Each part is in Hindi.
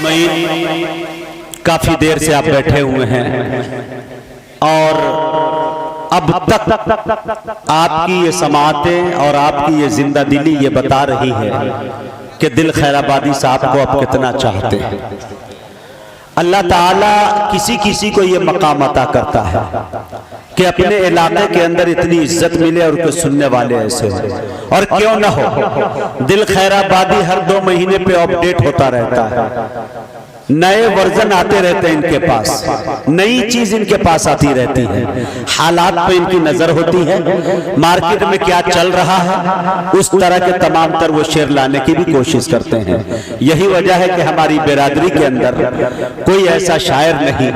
सामीन, काफी देर से आप बैठे हुए हैं और अब तक आपकी ये समातें और आपकी ये जिंदा दिली ये बता रही है कि दिल खैराबादी साहब को अब कितना चाहते हैं। अल्लाह ताला किसी किसी को ये मकाम अता करता है कि अपने इलाके के अंदर इतनी इज्जत मिले और उसको सुनने वाले ऐसे हो। और क्यों ना हो, दिल खैराबादी हर 2 महीने पे अपडेट होता रहता है, नए वर्जन आते रहते हैं इनके पास, नई चीज इनके पास आती रहती है, हालात पे इनकी नजर होती है, मार्केट में क्या चल रहा है उस तरह के तमाम तर वो शेर लाने की भी कोशिश करते हैं। यही वजह है कि हमारी बिरादरी के अंदर कोई ऐसा शायर नहीं,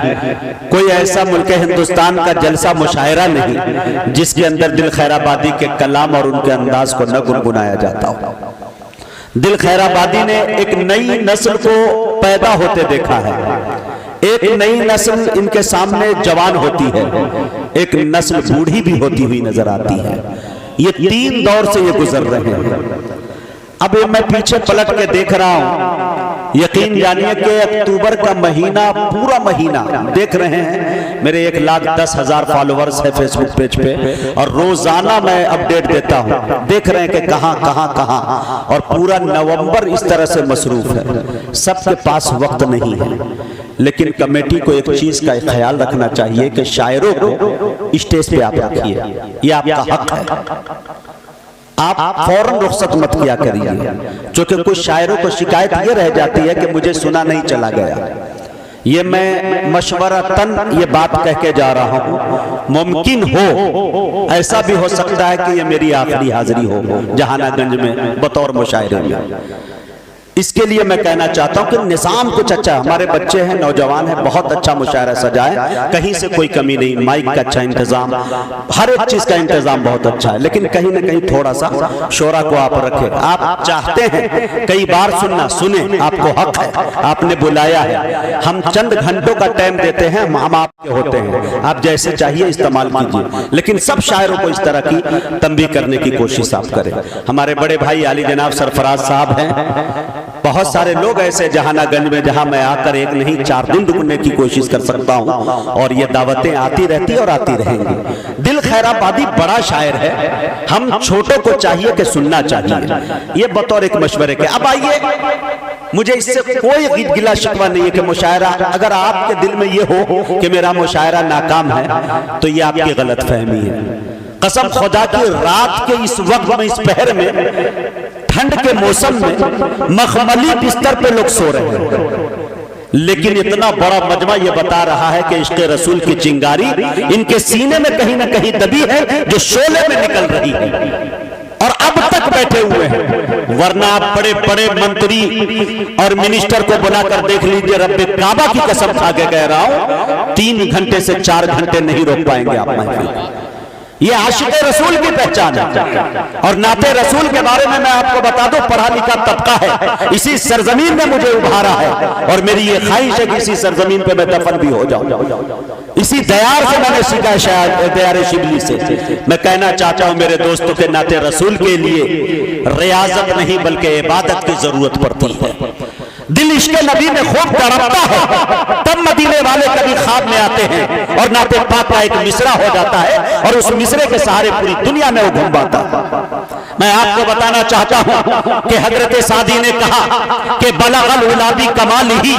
कोई ऐसा मुल्क हिंदुस्तान का जलसा मुशायरा नहीं जिसके अंदर दिल खैराबादी के कलाम और उनके अंदाज को न गुनगुनाया जाता हो। दिल खैराबादी ने एक नई नस्ल को पैदा होते देखा है, एक नई नस्ल इनके सामने जवान होती है, एक नस्ल बूढ़ी भी होती हुई नजर आती है। ये 3 दौर से ये गुजर रहे हैं। अब मैं पीछे पलट के देख रहा हूं, यकीन जानिए कि अक्टूबर का महीना, पूरा महीना देख रहे हैं। मेरे 1,10,000 फॉलोअर्स है फेसबुक पेज पे और रोजाना मैं अपडेट देता हूं। देख रहे हैं कि कहां कहां कहां, और पूरा नवंबर इस तरह से मसरूफ है। सबके पास वक्त नहीं है, लेकिन कमेटी को एक चीज का ख्याल रखना चाहिए कि शायरों को स्टेज पे आप रखिए, ये आपका हक है। आप फौरन रुख्सत मत किया करिए, क्योंकि कुछ शायरों को शिकायत ये रह जाती है कि मुझे सुना नहीं चला गया। ये मैं मशवरतन ये बात कह के जा रहा हूं, मुमकिन हो ऐसा भी हो सकता है कि ये मेरी आखिरी हाजिरी हो जहानागंज में बतौर मुशायरे में। इसके लिए मैं कहना चाहता हूं कि निजाम कुछ अच्छा, हमारे बच्चे हैं, नौजवान हैं, बहुत अच्छा मुशायरा सजाए, कहीं से कोई कमी नहीं, माइक का अच्छा इंतजाम, हर एक चीज का इंतजाम बहुत अच्छा है, लेकिन कहीं ना कहीं थोड़ा सा शोरा को आप रखें। आप चाहते हैं कई बार सुनना, सुने, आपको हक है, आपने बुलाया है, हम चंद घंटों का टाइम देते हैं, हम आपके होते हैं, आप जैसे चाहिए इस्तेमाल कीजिए, लेकिन सब शायरों को इस तरह की तंबीह करने की कोशिश आप करें। हमारे बड़े भाई आली जनाब सरफराज साहब हैं, बहुत सारे लोग ऐसे जहानागंज में जहां मैं आकर 1 नहीं 4 दिन रुकने की कोशिश कर सकता हूं, और ये दावतें आती रहती और आती रहेंगी। दिल खैराबादी बड़ा शायर है, हम छोटों को चाहिए कि सुनना चाहिए, ये बतौर एक मशवरे के। अब आइए, मुझे इससे कोई गिला शिकवा नहीं है कि मुशायरा, अगर आपके दिल में ये हो कि मेरा मुशायरा नाकाम है तो ये आपकी गलत फहमी है। कसम खुदा की, रात के इस वक्त में, इस पहर में, ठंड के मौसम में मखमली बिस्तर पे लोग सो रहे हैं, लेकिन इतना बड़ा मजमा ये बता रहा है कि इश्क़ रसूल की चिंगारी इनके सीने में कहीं ना कहीं दबी है, जो शोले में निकल रही है, और अब तक बैठे हुए हैं। वरना आप बड़े बड़े मंत्री और मिनिस्टर को बुलाकर देख लीजिए, रब्बे काबा की कसम खा के कह रहा हूं, 3 घंटे से 4 घंटे नहीं रोक पाएंगे आप महफिल। ये आशिक़े रसूल की पहचान है। और नाते रसूल के बारे में मैं आपको बता दूं, पढ़ा लिखा तबका है, इसी सरजमीन में मुझे उभारा है, और मेरी ये ख्वाहिश है कि इसी सरजमीन पे मैं दफन भी हो जाऊं। इसी दयार से मैंने सीखा, शायद दयार शिबली से। मैं कहना चाहता हूं मेरे दोस्तों के नाते रसूल के लिए रियाजत नहीं बल्कि इबादत की जरूरत पड़ती है। दिल इश्क़ नबी में खूब तड़पता है, तब मदीने वाले कभी ख्वाब में आते हैं और नाते पाक का एक मिसरा हो जाता है, और उस मिसरे के सहारे पूरी दुनिया में वो घूमता। मैं आपको बताना चाहता हूं कि हजरत सादी ने कहा कि बलगल उलाबी कमालिही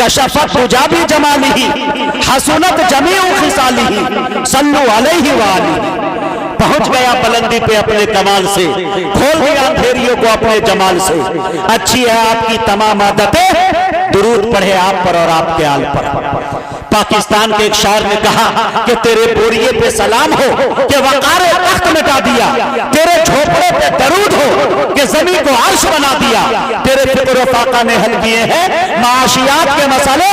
कशफत तुजाबी जमालिही हसनत जमीउ खिसालिही सल्लु अलैहि व आलिही। पहुंच गया बुलंदी पे अपने कमाल से, खोल दिया अंधेरियों को अपने जमाल से। अच्छी है आपकी तमाम आदतें, दुरूद पढ़े आप पर और आपके आल पर। पाकिस्तान के एक शायर ने कहा कि तेरे बोरिए पे सलाम हो कि वक़ार तख्त मिटा दिया, तेरे झोपड़े पे दरूद हो कि ज़मीन को अर्श बना दिया, तेरे फिक्र फाका ने हल किए हैं माशियात के मसले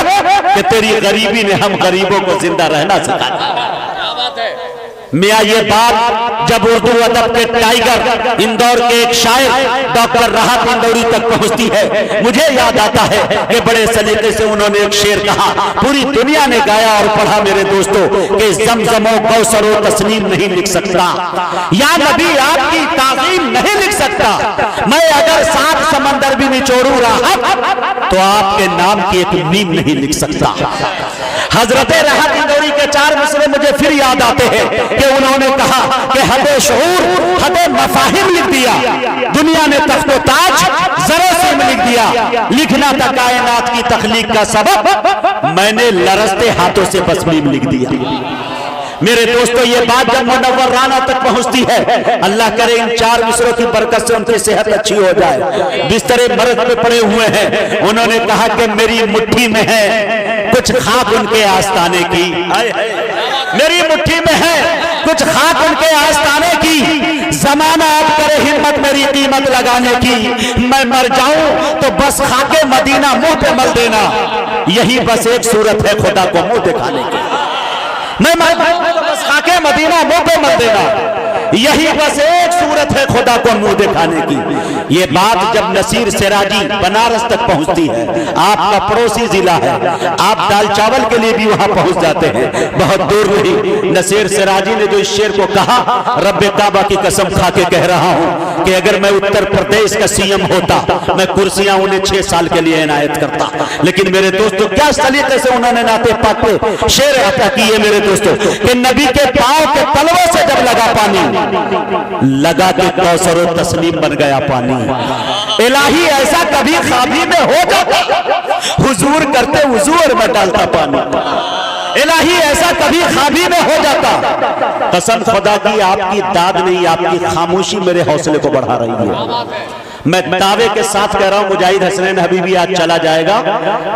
कि तेरी गरीबी ने हम गरीबों को जिंदा रहना सिखाया। क्या बात है। मियाँ ये बात जब उर्दू अदब के टाइगर इंदौर के एक शायर डॉक्टर राहत इंदौरी तक पहुंचती है, मुझे याद आता है कि बड़े सलीके से उन्होंने एक शेर कहा, पूरी दुनिया ने गाया और पढ़ा मेरे दोस्तों, कि ज़मज़मो कौसरो तस्नीम नहीं लिख सकता, या नबी आपकी ताज़ीम नहीं लिख सकता, मैं अगर 7 समंदर भी निचोड़ू राहत तो आपके नाम की एक मीम नहीं लिख सकता। हजरत राहत इंदौरी के 4 मिसरे मुझे फिर याद आते हैं कि उन्होंने कहा कि हदे शऊर हदे मफाहिम लिख दिया, दुनिया ने तख्तो ताज जरा से लिख दिया, लिखना था कायनात की तख्लीक का सबब, मैंने लरजते हाथों से बस मीम लिख दिया। मेरे दोस्तों ये बात जब मुनव्वर राना तक पहुंचती है, अल्लाह करे इन 4 मिसरों की बरकत से उनकी सेहत अच्छी हो जाए, बिस्तरे मर्द पे पड़े हुए हैं, उन्होंने कहा कि मेरी मुट्ठी में है कुछ खाक उनके आस्ताने की, मेरी मुट्ठी में है कुछ खाक उनके आस्ताने की, जमाना अब करे हिम्मत मेरी कीमत लगाने की, मैं मर जाऊं तो बस खाके मदीना मुंह पे मल देना, यही बस एक सूरत है खुदा को मुंह दिखाने की, मैं मर जाऊं तो बस खाके मदीना मुंह पे मल देना, यही बस एक सूरत है खुदा को मुंह दिखाने की। ये बात जब नसीर सिराजी बनारस तक पहुंचती है, आपका पड़ोसी जिला है, आप दाल चावल के लिए भी वहां पहुंच जाते हैं, बहुत दूर नहीं। नसीर सिराजी ने जो इस शेर को कहा, रब्बे काबा की कसम खा के कह रहा हूं कि अगर मैं उत्तर प्रदेश का सीएम होता, मैं कुर्सियां उन्हें 6 साल के लिए इनायत करता। लेकिन मेरे दोस्तों क्या सलीके से उन्होंने नाते पाक पे शेर अता किए मेरे दोस्तों, कि नबी के पांव के तलवों से जब लगा पानी, लगा के कौसर और तस्लीम बन गया पानी। इलाही ऐसा कभी खाबी में हो जाता, हुजूर करते हुजूर में डालता पानी, इलाही ऐसा कभी खाबी में हो जाता। कसम खुदा की आपकी दाद नहीं, आपकी खामोशी मेरे हौसले को बढ़ा रही है। मैं दावे के साथ कह रहा हूं, मुजाहिद हसनैन हबीबी आज चला जाएगा,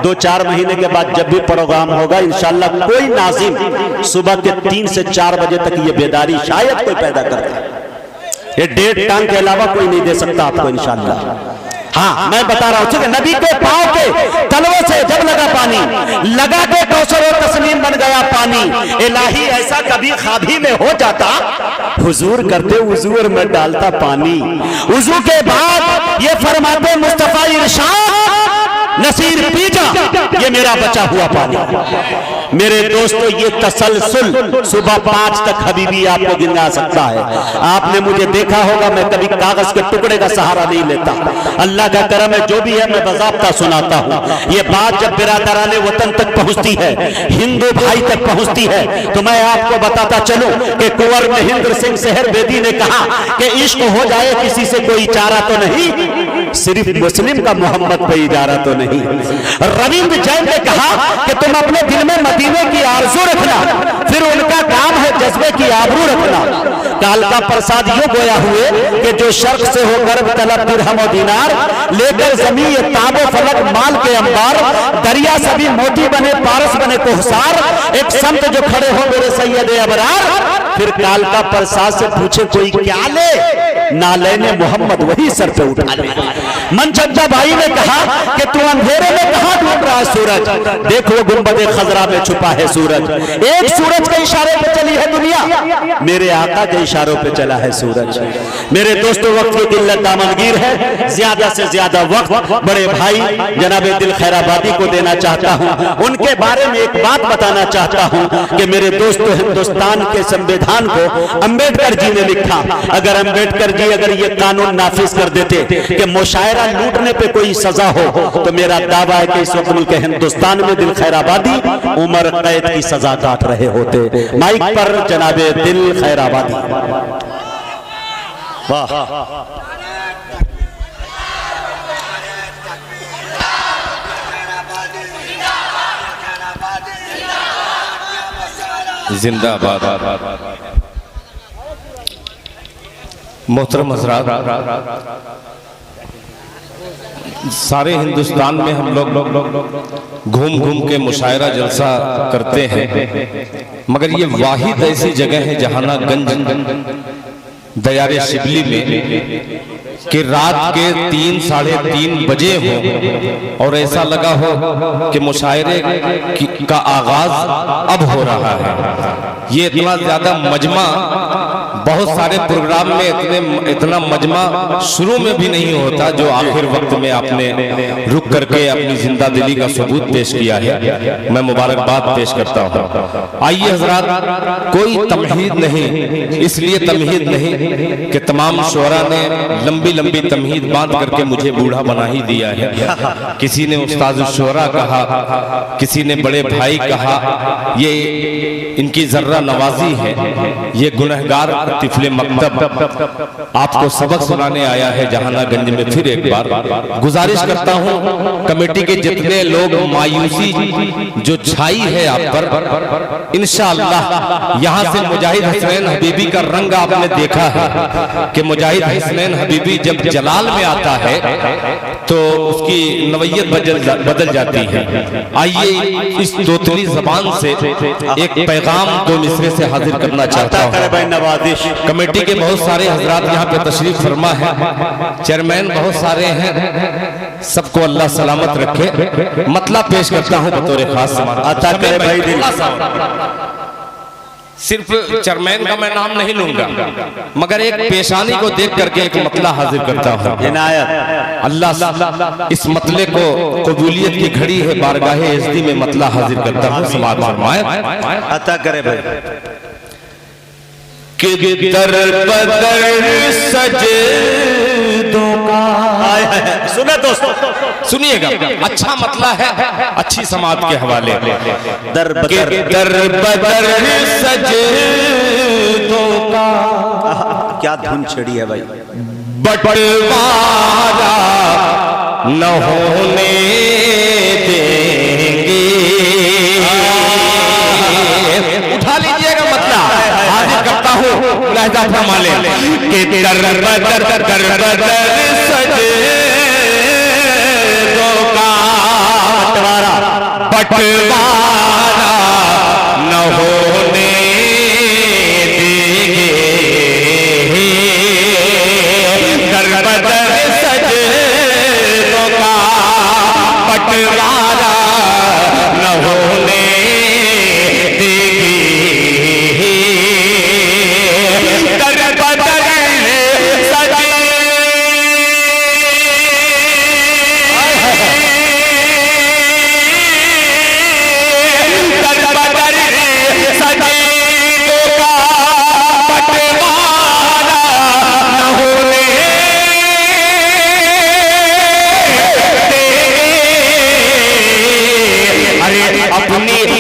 2-4 महीने के बाद जब भी प्रोग्राम होगा इंशाल्लाह कोई नाज़िम सुबह के 3 से 4 बजे तक ये बेदारी शायद कोई पैदा करता है, ये 1.5 टन के अलावा कोई नहीं दे सकता आपको इंशाल्लाह। हाँ मैं बता रहा हूं, नबी के पांव के तलवों से जब लगा पानी, लगा के कौसर और तस्लीम बन गया पानी, इलाही ऐसा कभी खाबी में हो जाता, हुजूर करते हुजूर में डालता पानी। वुजू के बाद ये फरमाते मुस्तफा इरशाद, नसीर पी जा ये मेरा बचा हुआ पानी। मेरे दोस्तों ये तसलसल सुबह 5 तक हबीबी आपको गिना सकता है। आपने मुझे देखा होगा, मैं कभी कागज के टुकड़े का सहारा नहीं लेता, अल्लाह का करम है, जो भी है मैं बाज़ाब्ता सुनाता हूँ। ये बात जब बिरादराने वतन तक पहुँचती है, हिंदू भाई तक पहुँचती है, तो मैं आपको बताता चलूँ कि कुंवर महेंद्र सिंह सेहरवेदी ने कहा कि इश्क हो जाए किसी से कोई चारा तो नहीं, सिर्फ मुस्लिम का मोहम्मद पे इजारा तो नहीं। रविंद्र जैन ने कहा कि तुम अपने दिल में मदीने की आरज़ू रखना, फिर उनका काम है जज्बे की आबरू रखना। कालका प्रसाद यूं गोया हुए कि जो शर्क से हो गर्भ तलब दिरहम और दीनार, लेकर जमीन ये ताबो फलक माल के अंबार, दरिया सभी मोती बने पारस बने कोहसार, एक संत जो खड़े हो मेरे सैयद अबरार। फिर कालका प्रसाद से पूछे कोई क्या ले, ना लेने मोहम्मद वही सर पे उठा ले। मनचंदा भाई ने कहा कि तू अंधेरे में कहां ढूंढ रहा है सूरज, देखो गुंबदे खजरा में छुपा है सूरज। एक सूरज के इशारे पे चली है दुनिया, मेरे आका के इशारों पे चला है सूरज। मेरे दोस्तों वक्त की किल्लत दामनगीर है, ज्यादा से ज्यादा वक्त बड़े भाई जनाब दिल खैराबादी को देना चाहता हूं। उनके बारे में एक बात बताना चाहता हूं कि मेरे दोस्तों हिंदुस्तान के संविधान को अम्बेडकर जी ने लिखा। अगर अम्बेडकर जी अगर ये कानून नाफिज कर देते कि मुशायरा लूटने पे कोई सजा हो, तो मेरा दावा है कि इस वक्त मुल्क हिंदुस्तान में दिल खैराबादी उम्र कैद की सजा काट रहे होते। माइक पर जनाबे दिल खैराबादी। वाह जिंदाबाद। मोहतरम हज़रात, सारे हिंदुस्तान में हम लोग घूम घूम के मुशायरा जलसा करते हैं, मगर ये वाहिद ऐसी जगह है जहां ना गंज दयारे शिबली में कि रात के 3 साढ़े 3 बजे हो और ऐसा लगा हो कि मुशायरे का आगाज अब हो रहा है। ये इतना ज्यादा मजमा बहुत सारे प्रोग्राम में इतना मजमा शुरू में भी नहीं होता जो आखिर वक्त में आपने रुक करके अपनी जिंदा दिली का सबूत पेश किया है। मैं मुबारकबाद पेश करता हूँ। आइए हजरात, कोई तमहीद नहीं, इसलिए तमहीद नहीं कि तमाम शुअरा ने लंबी लंबी तमहीद बांध करके मुझे बूढ़ा बना ही दिया है। किसी ने उस्ताद शुअरा कहा, किसी ने बड़े भाई कहा। ये इनकी जर्रा नवाजी है। ये गुनहगार तिफले मकतब आपको सबक सुनाने आया है जहानागंज में। फिर एक बार गुजारिश करता हूं, कमेटी के जितने लोग मायूसी जो छाई है आप पर, इंशाअल्लाह यहां से मुजाहिद हसनैन हबीबी का रंग आपने देखा है कि मुजाहिद हसनैन हबीबी जब जलाल में आता है तो उसकी नवैयत बदल जाती है। आइए इस तोतली जबान से एक पैगाम दो मिसरे से हाजिर करना चाहता हूँ। कमेटी के बहुत सारे हजरात यहाँ पे तशरीफ फरमा है, चेयरमैन बहुत सारे हैं, सबको अल्लाह सलामत रखे। मतला पेश करता हूँ बतौर खास। अता करे भाई दिल। सिर्फ चेयरमैन का मैं नाम नहीं लूंगा, मगर एक पेशानी को देख करके एक मतला हाजिर करता हूँ। इनायत अल्लाह इस मतले को कबूलियत की घड़ी है, बारगाहे इज़्ज़ी में मतला हाजिर करता हूँ। समाज फरमाए। अता करे भाई। कि दर बदर सजदों का, सुने दोस्तों, सुनिएगा, अच्छा मतला है, अच्छी समाज के हवाले। दर बदर सजदों का, क्या धुन छड़ी है भाई। बंटवारा न होने देंगे। उठा लीजिएगा मतला, हाजिर करता हूँ, लहजा फरमा ले कि दर बदर सजदों का बंटवारा न होने देंगे। दर बदर सजदों का बंटवारा न होने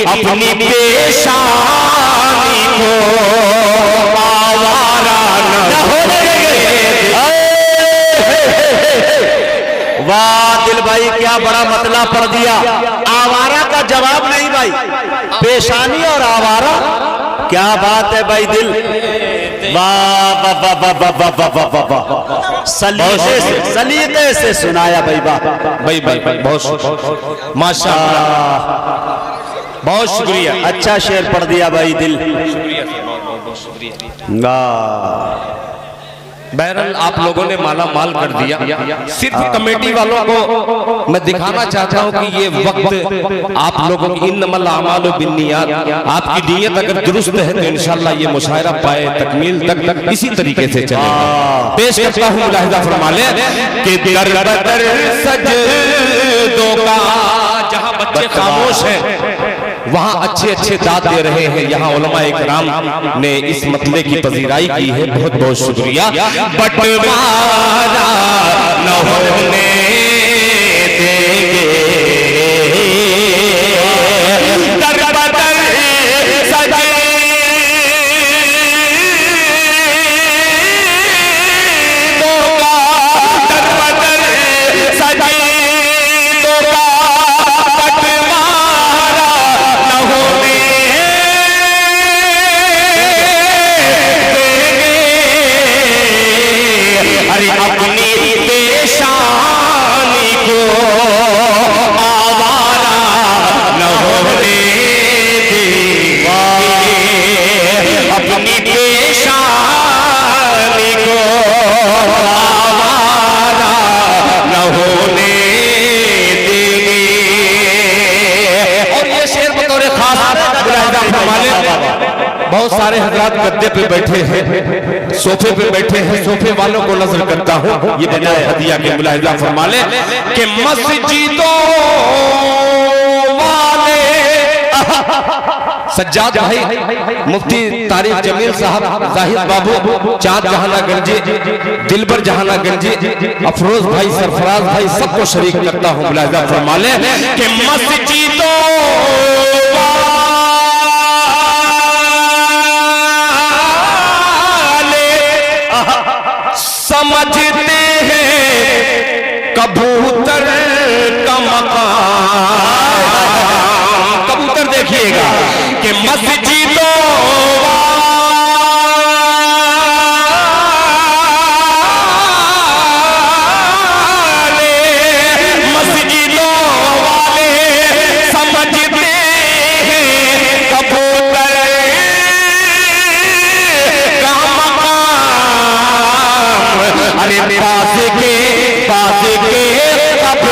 अपनी पेशानी को आवारा न होने देंगे। वाह दिल भाई, क्या बड़ा मतला पढ़ दिया। आवारा का जवाब नहीं भाई, पेशानी और आवारा, क्या बात है भाई दिल। वाह वाह वाह वाह वाह वाह वाह वाह वाह, सलीके से सुनाया भाई। वाह भाई, बहुत माशाअल्लाह, बहुत शुक्रिया। अच्छा शेर पढ़ दिया भाई दिल। बहरहाल आप लोगों ने माला माल कर दिया। सिर्फ कमेटी वालों को मैं दिखाना चाहता हूँ कि ये वक्त आप लोगों की इन्नमल आमालु बिन्नियात, आपकी नीयत अगर दुरुस्त है तो इंशाल्लाह ये मुशायरा पाए तकमील तक इसी तरीके से चलेगा। पेश करता हूँ, मुलाहिजा फरमा ले कि दर बदर सजदों का, जहाँ बच्चे खामोश हैं वहाँ अच्छे अच्छे दाद दे रहे हैं। यहाँ उलमा इकराम ने इस मतले की पजीराई की है, बहुत बहुत शुक्रिया। बंटवारा न होने देंगे। दर बदर सजदों का, दर बदर सजदों का बंटवारा न होने देंगे। अरे अपनी पेशानी मुलाहिजा फरमा लें। बहुत सारे हजरात गद्दे पे बैठे हैं, सोफे पे बैठे हैं, सोफे वालों को नजर करता हूँ, ये बनाए हदिया के मुलाहिजा फरमा लें कि मस्जिदों वाले सज्जाद भाई, मुफ्ती तारिक जमील साहब, जाहिद बाबू, चाँद जहाना गंजी, दिलबर जहाना गंजी, अफरोज भाई, सरफराज भाई, सबको शरीक करता हूँ मुलाहिजा फरमा लें कि मस्जिदों वाले समझते हैं कबूतर का मकाम। कबूतर देखिएगा कि मस्जिदों वाले, मस्जिदों वाले समझते हैं कबूतर का मकाम। अरे पास के कब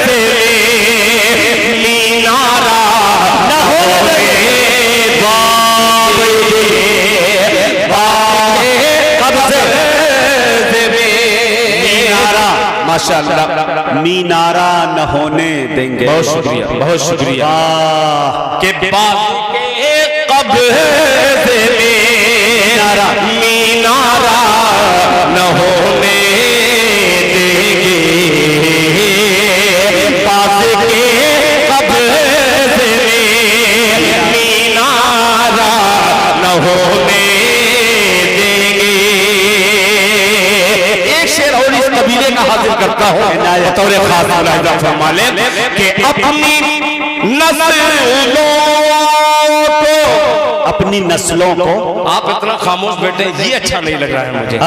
से मीनारा न होने माशाअल्लाह, मीनारा न होने देंगे। बहुत शुक्रिया, बहुत शुक्रिया। के बाद कब से मीनारा न होने देंगे, पास के कब से मीनारा न होने देंगे। एक शेर और इस कबीले का हाजिर करता हूँ बतौर खास मुलाहिजा फरमा लें कि अपनी नस्लों को आप इतना खामोश बैठे, ये अच्छा नहीं लग रहा है मुझे।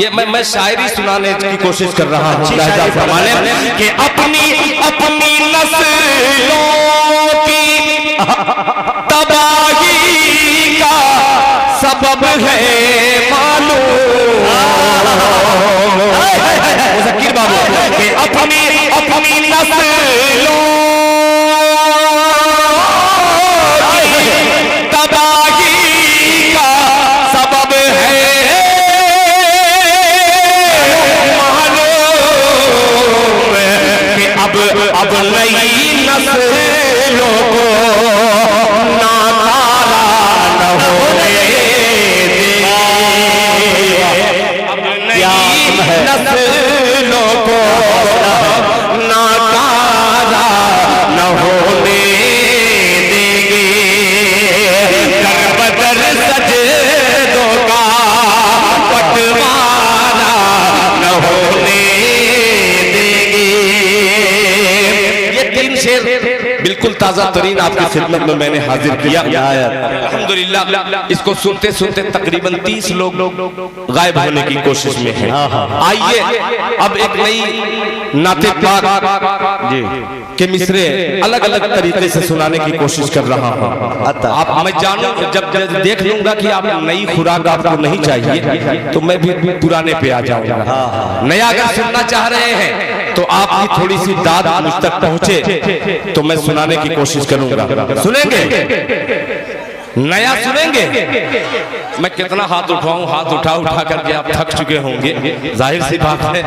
ये मैं शायरी सुनाने की कोशिश कर रहा हूँ मुलाहिजा फरमा लें कि अपनी नस्लों की तबाही का सबब है मालूम। ज़कीर बाबू कि अपनी नस्लों की तबाही का सबब है मालूम कि अब नई नस्लों को नाकारा न होने देंगे। अब नई नस्लों को नाकारा न होने देंगे। दर सजदों का बंटवारा न होने देंगे। ये तीन शेर बिल्कुल ताजा तरीन आपकी खिदमत में मैंने हाजिर किया। अल्हम्दुलिल्लाह इसको सुनते सुनते तकरीबन 30 लोग गायब होने की कोशिश में हैं। आइए अब एक नई नाते पाक के मिसरे अलग अलग तरीके से सुनाने की कोशिश कर रहा हूँ। आप मैं जानू जब देख लूंगा कि आप नई खुराक आपको नहीं चाहिए तो मैं भी पुराने पे आ जाऊंगा। नया अगर सुनना चाह रहे हैं तो आपकी थोड़ी सी दाद मुझ तक पहुंचे तो मैं सुनाने की कोशिश करूंगा। सुनेंगे? नया सुनेंगे? मैं कितना हाथ उठाऊं, हाथ उठा करके आप थक चुके होंगे। जाहिर सी बात है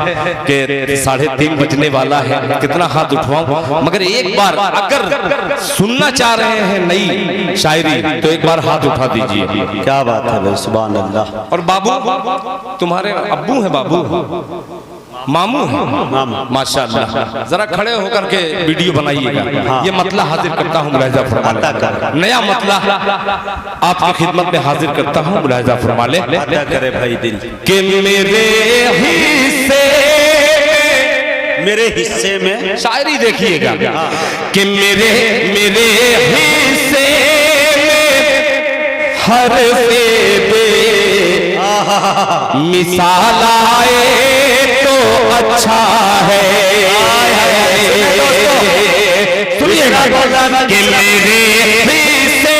कि 3:30 बजने वाला है, कितना हाथ उठवाऊं। मगर एक बार अगर सुनना चाह रहे हैं नई शायरी तो एक बार हाथ उठा दीजिए। क्या बात है भाई, सुभान अल्लाह। और बाबू, तुम्हारे अब्बू हैं बाबू? मामू है? माशाअल्लाह। जरा खड़े होकर के वीडियो बनाइएगा। ये मतला हाजिर करता हूँ मुलाहिजा फरमा लें। नया मतला आपकी खिदमत में हाजिर करता हूँ मुलाहिजा फरमा लें। करे भाई दिल कि मेरे हिस्से में शायरी देखिएगा कि मेरे हिस्से में हर मिसाल आए तो अच्छा है। सुनिएगा कि मेरे हिस्से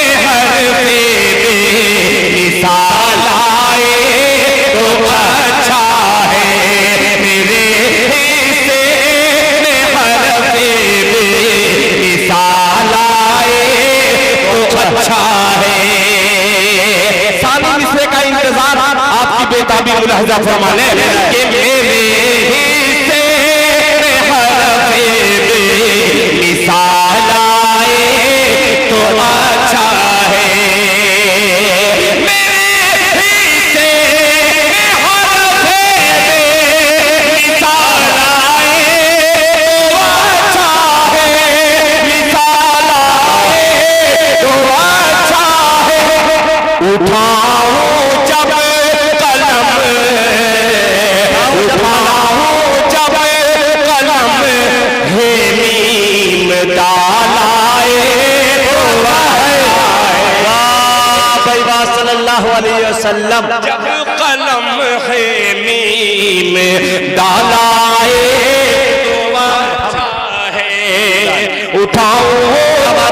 में हर मुताबिक मुलाहिजा फरमाने कि मेरे हिस्से में हरफ़े मिसाल आए तो अच्छा है। मेरे हिस्से में हरफ़े मिसाल आए तो अच्छा है। मिसाल आए तो अच्छा है। उठाओ जब कलम, उठाओ जब कलम, हे मीम डालाए तो भाई वाह सल्लल्लाहु अलैहि वसल्लम। जब कलम है मीम डालाए तो अच्छा है। उठाओ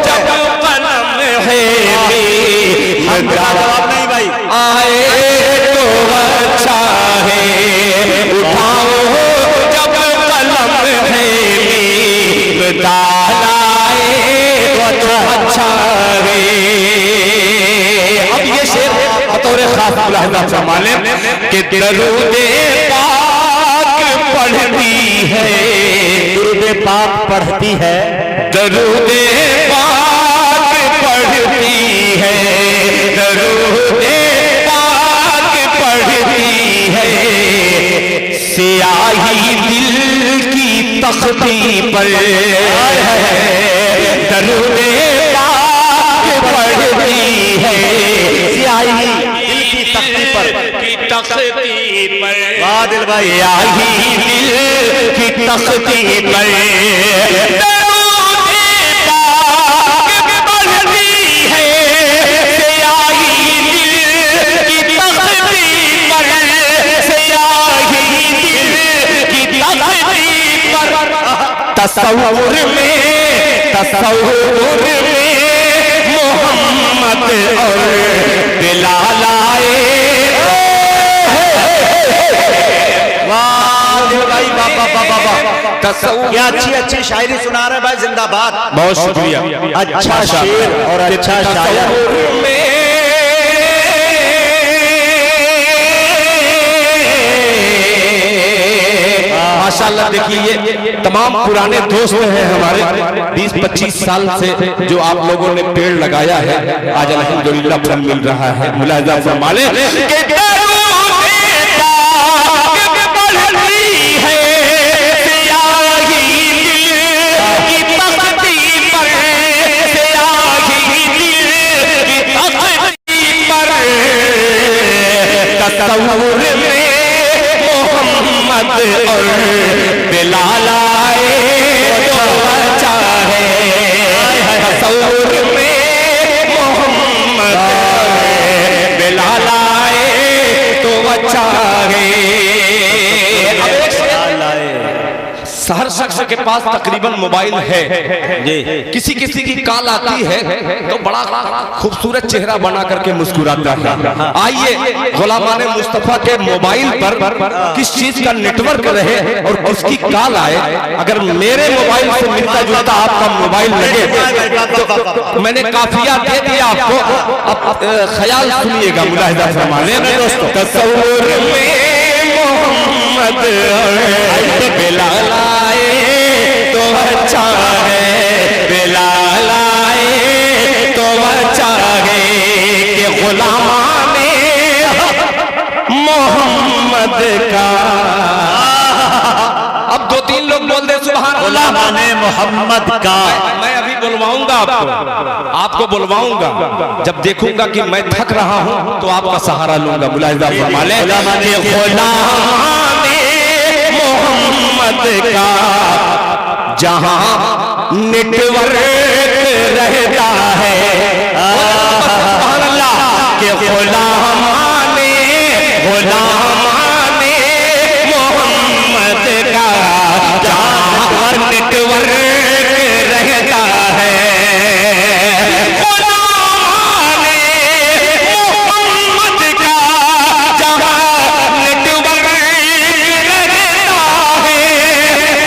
जब कलम है मीम जवाब नहीं भाई। आए तो अच्छा है। उठाओ जब कलम है मीम डालाए तो अच्छा है। अब ये शेर बतौर खास मुलाहिजा फरमाने कि दरूदे पाक पढ़ती है, दुरूद पाक पढ़ती है, दरूदे पाक पढ़ती है, दरूदे पाक पढ़ती है। सियाही दिल की तख्ती पर दरूदे पाक पढ़ती है। सियाही दिल की तख्ती पर, की तख्ती पर, वाह दिल भाई। सियाही दिल की तख्ती पर दरूदे पाक पढ़ती है। सियाही दिल की तख्ती पर, सियाही दिल की तख्ती पर तसव्वुर में मोहम्मद और बिलाल आए। वाह दिल भाई, वाह वाह वाह वाह। क्या अच्छी अच्छी शायरी सुना रहे भाई, जिंदाबाद। बहुत शुक्रिया। अच्छा शेर और अच्छा शायर। माशाल्लाह देखिए ये तमाम पुराने दोस्त हैं हमारे, 20-25 साल से जो आप लोगों ने पेड़ लगाया है, आज अल्हम्दुलिल्लाह फल मिल रहा है। मुलाहिजा फरमाने कि तसव्वुर में मोहम्मद और बिलाल आए तो अच्छा है। तसव्वुर में मोहम्मद और बिलाल आए तो अच्छा है। हर शख्स के पास तकरीबन मोबाइल है जी। किसी किसी की कॉल आती है तो बड़ा खूबसूरत चेहरा बना करके मुस्कुराता है। आइए गुलामाने मुस्तफा के मोबाइल पर किस चीज का नेटवर्क रहे और किसकी कॉल आए, अगर मेरे मोबाइल से मिलता जुलता आपका मोबाइल लगे तो मैंने काफिया दे दिया आपको। अब ख्याल सुनिएगा मुलाहिजा फरमाने दोस्तों। तसव्वुर में मोहम्मद बिलाल आए तो अच्छा है। बिलाल आए तो अच्छा है कि गुलामाने मोहम्मद का। अब 2-3 लोग बोल दे सुभान अल्लाह। गुलामाने मोहम्मद का। मैं अभी बुलवाऊंगा आपको बुलवाऊंगा जब देखूंगा कि मैं थक रहा हूं तो आपका सहारा लूंगा। मुलाहिजा फरमाने कि गुलामाने मोहम्मद का जहां नेटवर्क रहता है, सुभान अल्लाह, कि गुलामाने मोहम्मद का जहां नेटवर्क रहता है। गुलामाने मोहम्मद का जहां नेटवर्क रहता है।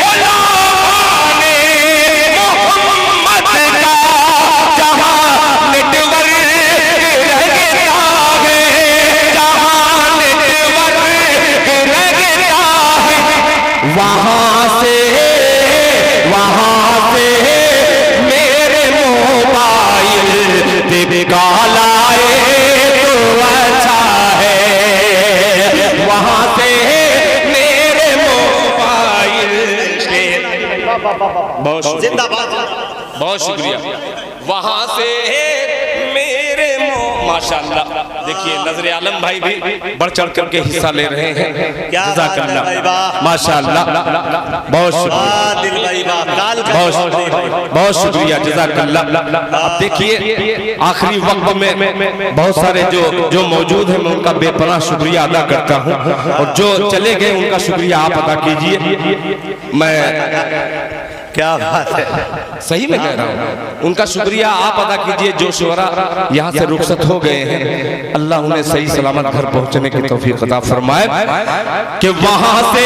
गुलामाने मोहम्मद का जहां नेटवर्क रहता है। जहां नेटवर्क बहुत जिंदाबाद। बहुत शुक्रिया। वहां से मेरे माशाअल्लाह, देखिए नजर आलम भाई भी बढ़ चढ़ करके हिस्सा ले रहे हैं। क्या जज़ाकल्लाह माशाअल्लाह, बहुत बहुत शुक्रिया, जज़ाकल्लाह। अब देखिए आखिरी वक्त में बहुत सारे जो मौजूद हैं मैं उनका बेपनाह शुक्रिया अदा करता हूँ, और जो चले गए उनका शुक्रिया आप अदा कीजिए। मैं क्या बात है, सही में कह रहा हूँ, उनका शुक्रिया आप अदा कीजिए जो शुरा यहाँ से रुखसत हो गए हैं। अल्लाह उन्हें सही सलामत घर पहुँचने की तौफीक अता फरमाए। कि वहाँ से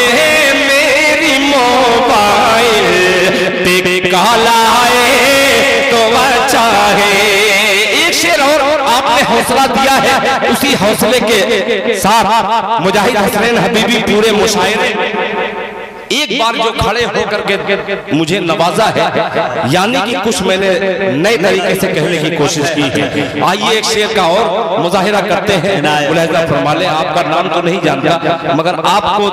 मेरी मोबाइल पे काला है तो अच्छा है। एक शेर और आपने हौसला दिया है, उसी हौसले के साथ मुजाहिद हसनैन हबीबी पूरे मुशायरे एक बार जो खड़े होकर के मुझे नवाजा है, यानी कि कुछ मैंने नए तरीके से कहने की कोशिश की है। आइए एक शेर का और मुजाहिरा करते हैं। मुलाहिजा फरमा लें, आपका नाम तो नहीं जानता मगर आपको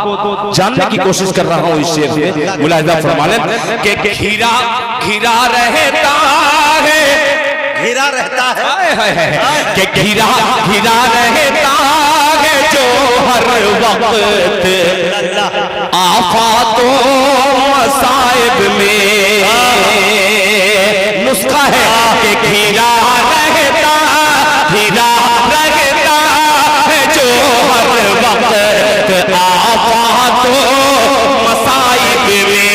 जानने की कोशिश कर रहा हूँ इस शेर से। मुलाहिजा फरमा लें कि घिरा घिरा रहता है, घिरा रहता है कि घिरा घिरा रहता है जो हर वक्त आफातों मसाइब में। नुस्खा है कि घिरा रहता है जो हर वक्त आफातों मसाइब में।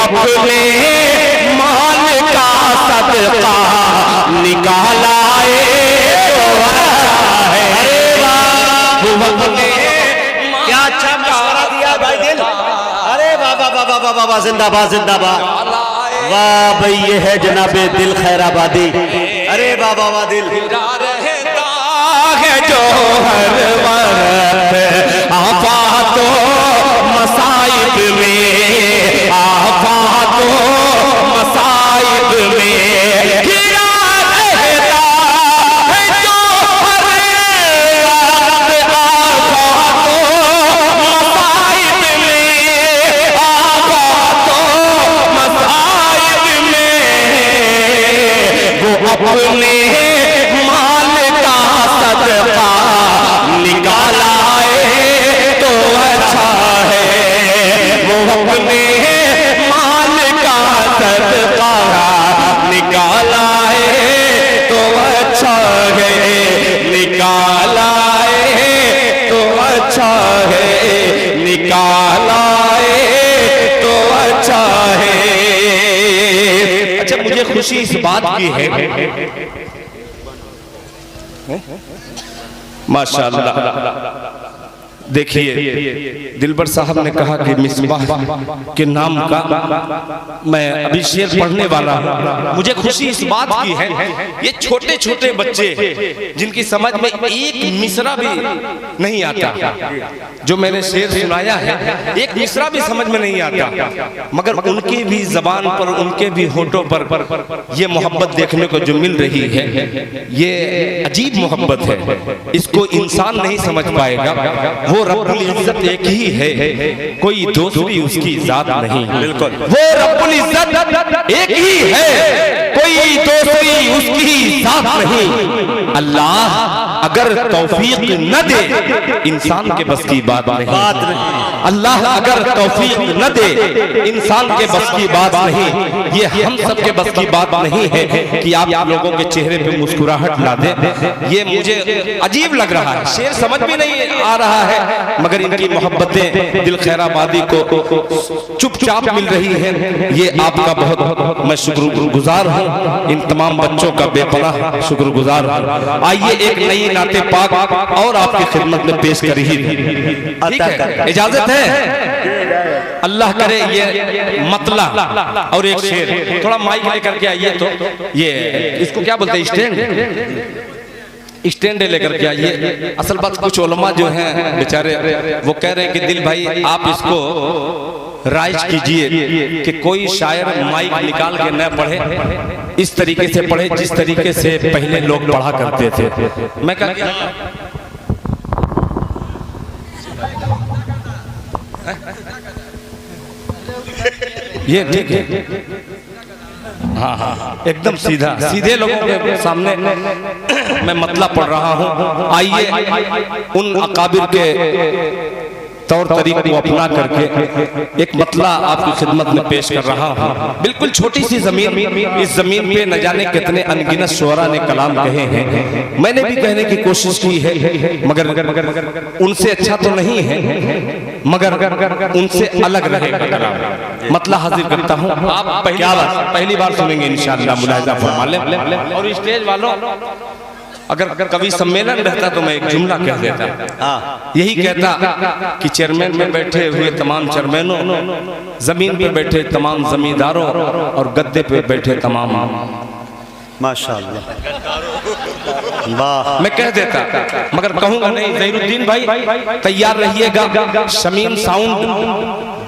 अपने मान का सदका निकाला क्या अच्छा मशवरा दिया भाई दिल। अरे बाबा बाबा बाबा बाबा, जिंदाबाद जिंदाबाद। वाह भाई, ये है जनाबे दिल खैराबादी। अरे बाबा वाह दिल रहता है जो हर वक्त आफातों मसाइब में, आफातों मसाइब में घिरा रहता है जो हर वक्त आफातों मसाइब में, आफातों मसाइब में। वो अपने माल का सदका निकाला तो अच्छा है। वो अपने माल का सदका निकाला तो अच्छा है, निकाला तो अच्छा है, निकाला तो अच्छा है। अच्छा, मुझे खुशी इस बात की है माशाअल्लाह। देखिए दिलबर साहब ने कहा कि मिसबाह के नाम का मैं अभी शेर पढ़ने वाला हूँ। मुझे खुशी इस बात की है, ये छोटे छोटे बच्चे जिनकी समझ में एक मिसरा भी नहीं आता, जो मैंने शेर सुनाया है एक मिसरा भी समझ में नहीं आता, मगर उनकी भी जबान पर, उनके भी होठों पर ये मोहब्बत देखने को जो मिल रही है, ये अजीब मोहब्बत है। इसको इंसान नहीं समझ पाएगा। वो रब्बुल इज्जत एक ही है, कोई दूसरी उसकी जात नहीं। बिल्कुल, वो रब्बुल इज्जत एक ही है, कोई दूसरी उसकी जात नहीं। अल्लाह अगर तौफीक न दे, इंसान के बस की बात नहीं। अल्लाह अगर तौफीक न दे, इंसान के बस की बात नहीं। ये हम सब के बस की बात नहीं है कि आप लोगों के चेहरे पे मुस्कुराहट ला दे। ये मुझे अजीब लग रहा है, शेर समझ भी नहीं आ रहा है, मगर इनकी मोहब्बतें दिल खैराबादी को चुपचाप मिल रही हैं। ये आपका बहुत मैं शुक्रगुजार हूँ, इन तमाम बच्चों का बेपनाह शुक्रगुजार हूँ। आइए एक नई नाते पाक और आपकी खिदमत में पेश करी ही, ठीक है, इजाजत है। अल्लाह करे ये मतला और एक शेर, थोड़ा माइक लेकर के आइए। तो ये इसको क्या बोलते हैं, स्टैंड, स्टैंड लेकर के आइए। असल बात कुछ उलमा जो हैं बेचारे वो कह रहे हैं कि दिल भाई आप इसको राइज कीजिए कि कोई शायर माइक निकाल के न पढ़े, इस तरीके से पढ़े जिस तरीके से पहले लोग पढ़ा करते थे। मैं कहा ये ठीक है, हाँ हाँ एकदम सीधा, सीधे लोगों के सामने मैं मतलब पढ़ रहा हूँ। आइए उन अकाबिर के तौर तरीकों को अपना करके एक मतला आपकी खिदमत में पेश कर रहा हूँ। बिल्कुल छोटी सी जमीन, इस जमीन पे न जाने कितने अनगिनत शुअरा ने कलाम कहे हैं। मैंने भी कहने की कोशिश की है, मगर उनसे अच्छा तो नहीं है, मगर उनसे अलग रहेगा कलाम। मतला हाजिर करता हूँ, आप पहली बार सुनेंगे इंशाअल्लाह, मुलाहिजा फरमा लें। और स्टेज वालों अगर कभी सम्मेलन रहता तो मैं एक जुमला कह देता, यही कहता कि चेयरमैन में बैठे हुए तमाम चेयरमैनों, जमीन पे बैठे तमाम जमींदारों और गद्दे पे बैठे तमाम माशाअल्लाह, वाह, मैं कह देता मगर कहूंगा नहीं। ज़हीरुद्दीन भाई तैयार रहिएगा, शमीम साउंड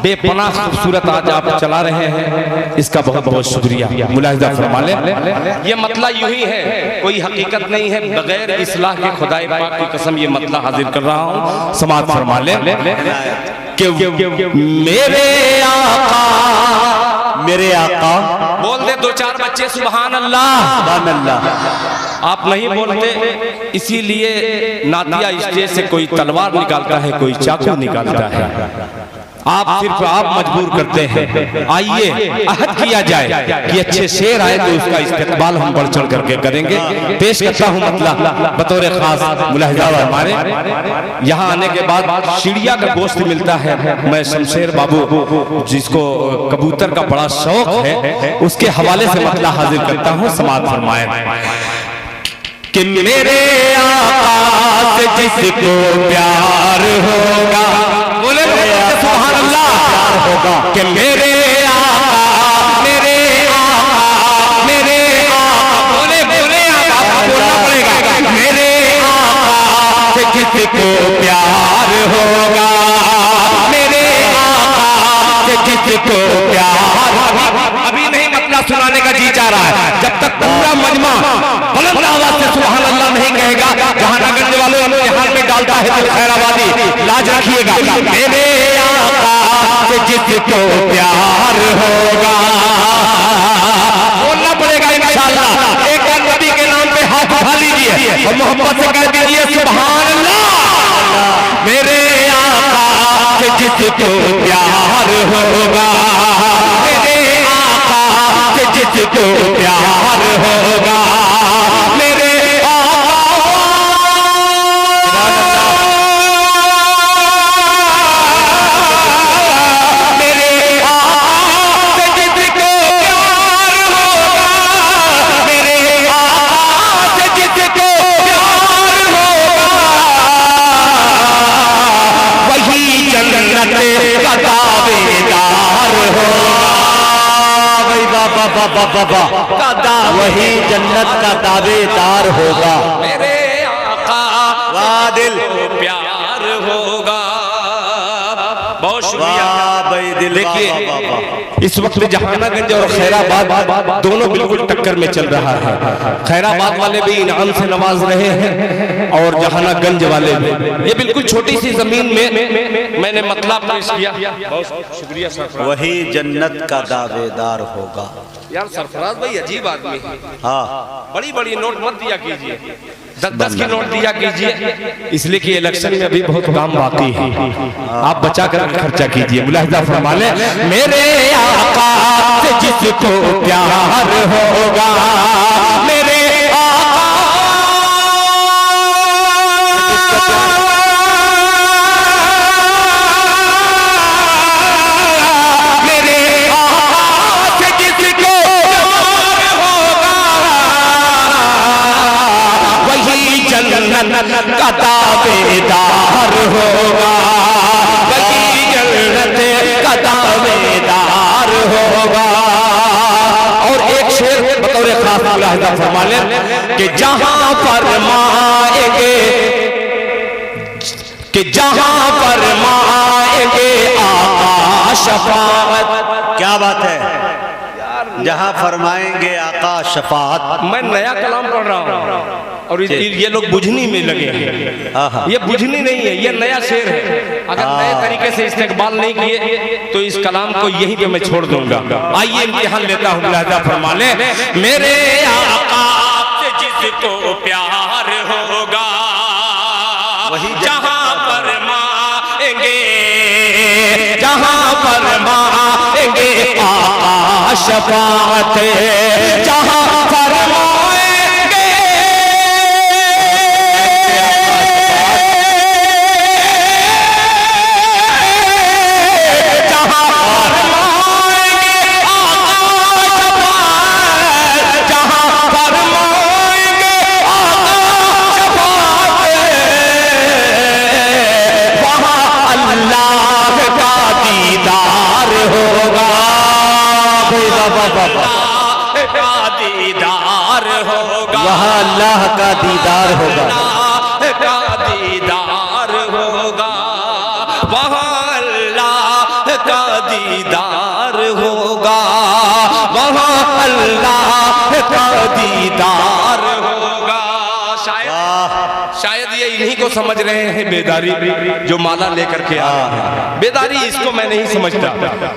बेपनाह खूबसूरत आज आप चला रहे हैं, इसका बहुत बहुत शुक्रिया, मुलाहिजा फरमा लें। ये मतला यूं ही है, कोई हकीकत नहीं है, बगैर इस्लाह के खुदाए पाक की कसम ये मतला हाजिर कर रहा हूँ, समाअत फरमा लें। मेरे आका बोल दे दो चार बच्चे सुभान अल्लाह। सुभान अल्लाह। आप नहीं बोलते, इसीलिए नातिया स्टेज से कोई तलवार निकालता है, कोई चाकू निकालता है, आप सिर्फ आप मजबूर करते हैं। आइए अहद किया जाए कि अच्छे शेर आए तो उसका इस्तेकबाल हम बढ़ चढ़ करके करेंगे। पेश करता हूँ मतला बतौर खास मुलाहिजा हमारे यहाँ आने के बाद चिड़िया का गोश्त मिलता है। मैं शमशेर बाबू जिसको कबूतर का बड़ा शौक है उसके हवाले से मतला हाजिर करता हूँ, समाअत फरमाए। कि मेरे आका से जिसको प्यार होगा, बोले सुभान अल्लाह, प्यार होगा। कि मेरे आका, मेरे आका, मेरे आका, बोले बोले आका बोलना पड़ेगा। मेरे आका से जिसको प्यार होगा, मेरे आका से जिसको प्यार, अभी नहीं मतलब सुनाने का जी चाह रहा है। जब तक पूरा मजमा बुलंद आवाज से सुभान अल्लाह नहीं कहेगा, जहानागंज वालों यहाँ पे डालता है तो खैराबादी लाज रखिएगा। मेरे आका से जिसको प्यार होगा, बोलना पड़ेगा इंशाअल्लाह। एक बार नबी के नाम पे हाथ उठा लीजिए और मोहब्बत से कह दीजिए सुभान अल्लाह। मेरे आका से जिसको प्यार होगा, मेरे आका से जिसको प्यार होगा, मेरे वही जन्नत का दावेदार होगा। मेरे आका वादिल प्यार होगा। बहुत शुक्रिया भाई दिल। देखिए इस वक्त जहानागंज और खैराबाद दोनों बिल्कुल टक्कर में चल रहा है। खैराबाद वाले भी इनाम से नवाज रहे हैं और जहानागंज वाले भी। ये बिल्कुल छोटी सी जमीन में मैंने मतलब पेश किया। बहुत शुक्रिया सर। वही जन्नत का दावेदार होगा। यार सरफराज भाई अजीब आदमी है। हाँ, बड़ी बड़ी नोट मत दिया कीजिए, 10-10 की नोट दिया कीजिए, इसलिए कि इलेक्शन में अभी बहुत काम बाकी है। आप बचा कर खर्चा कीजिए। मुलाहिजा फरमा ले। मेरे आका से जिसको प्यार होगा, मेरे का दावेदार होगा, वही जन्नत का दावेदार होगा। और एक शेर बतौर खास मुलाहिजा फरमा लें कि जहां फरमाएंगे आका शफाअत। क्या बात है, जहां फरमाएंगे आका शफाअत। मैं नया कलाम पढ़ रहा हूँ और ये लोग बुझनी में लगे हैं। ये बुझनी नहीं है, ये नया शेर है। अगर नए तरीके से इस्तेकबाल नहीं किए तो इस कलाम को यहीं पे मैं छोड़ दूंगा। आइए इम्तिहान लेता हूँ, मुलाहिजा फरमा ले। मेरे आका से जिसको प्यार होगा वही जहां फरमाएंगे आका शफाअत। जहां फरमाएंगे वहाँ अल्लाह का दीदार होगा, वहाँ अल्लाह का दीदार होगा, वहाँ अल्लाह का दीदार होगा। शायद ये इन्हीं को समझ रहे हैं बेदारी, जो माला लेकर के आ रहे हैं। बेदारी इसको मैं नहीं समझता,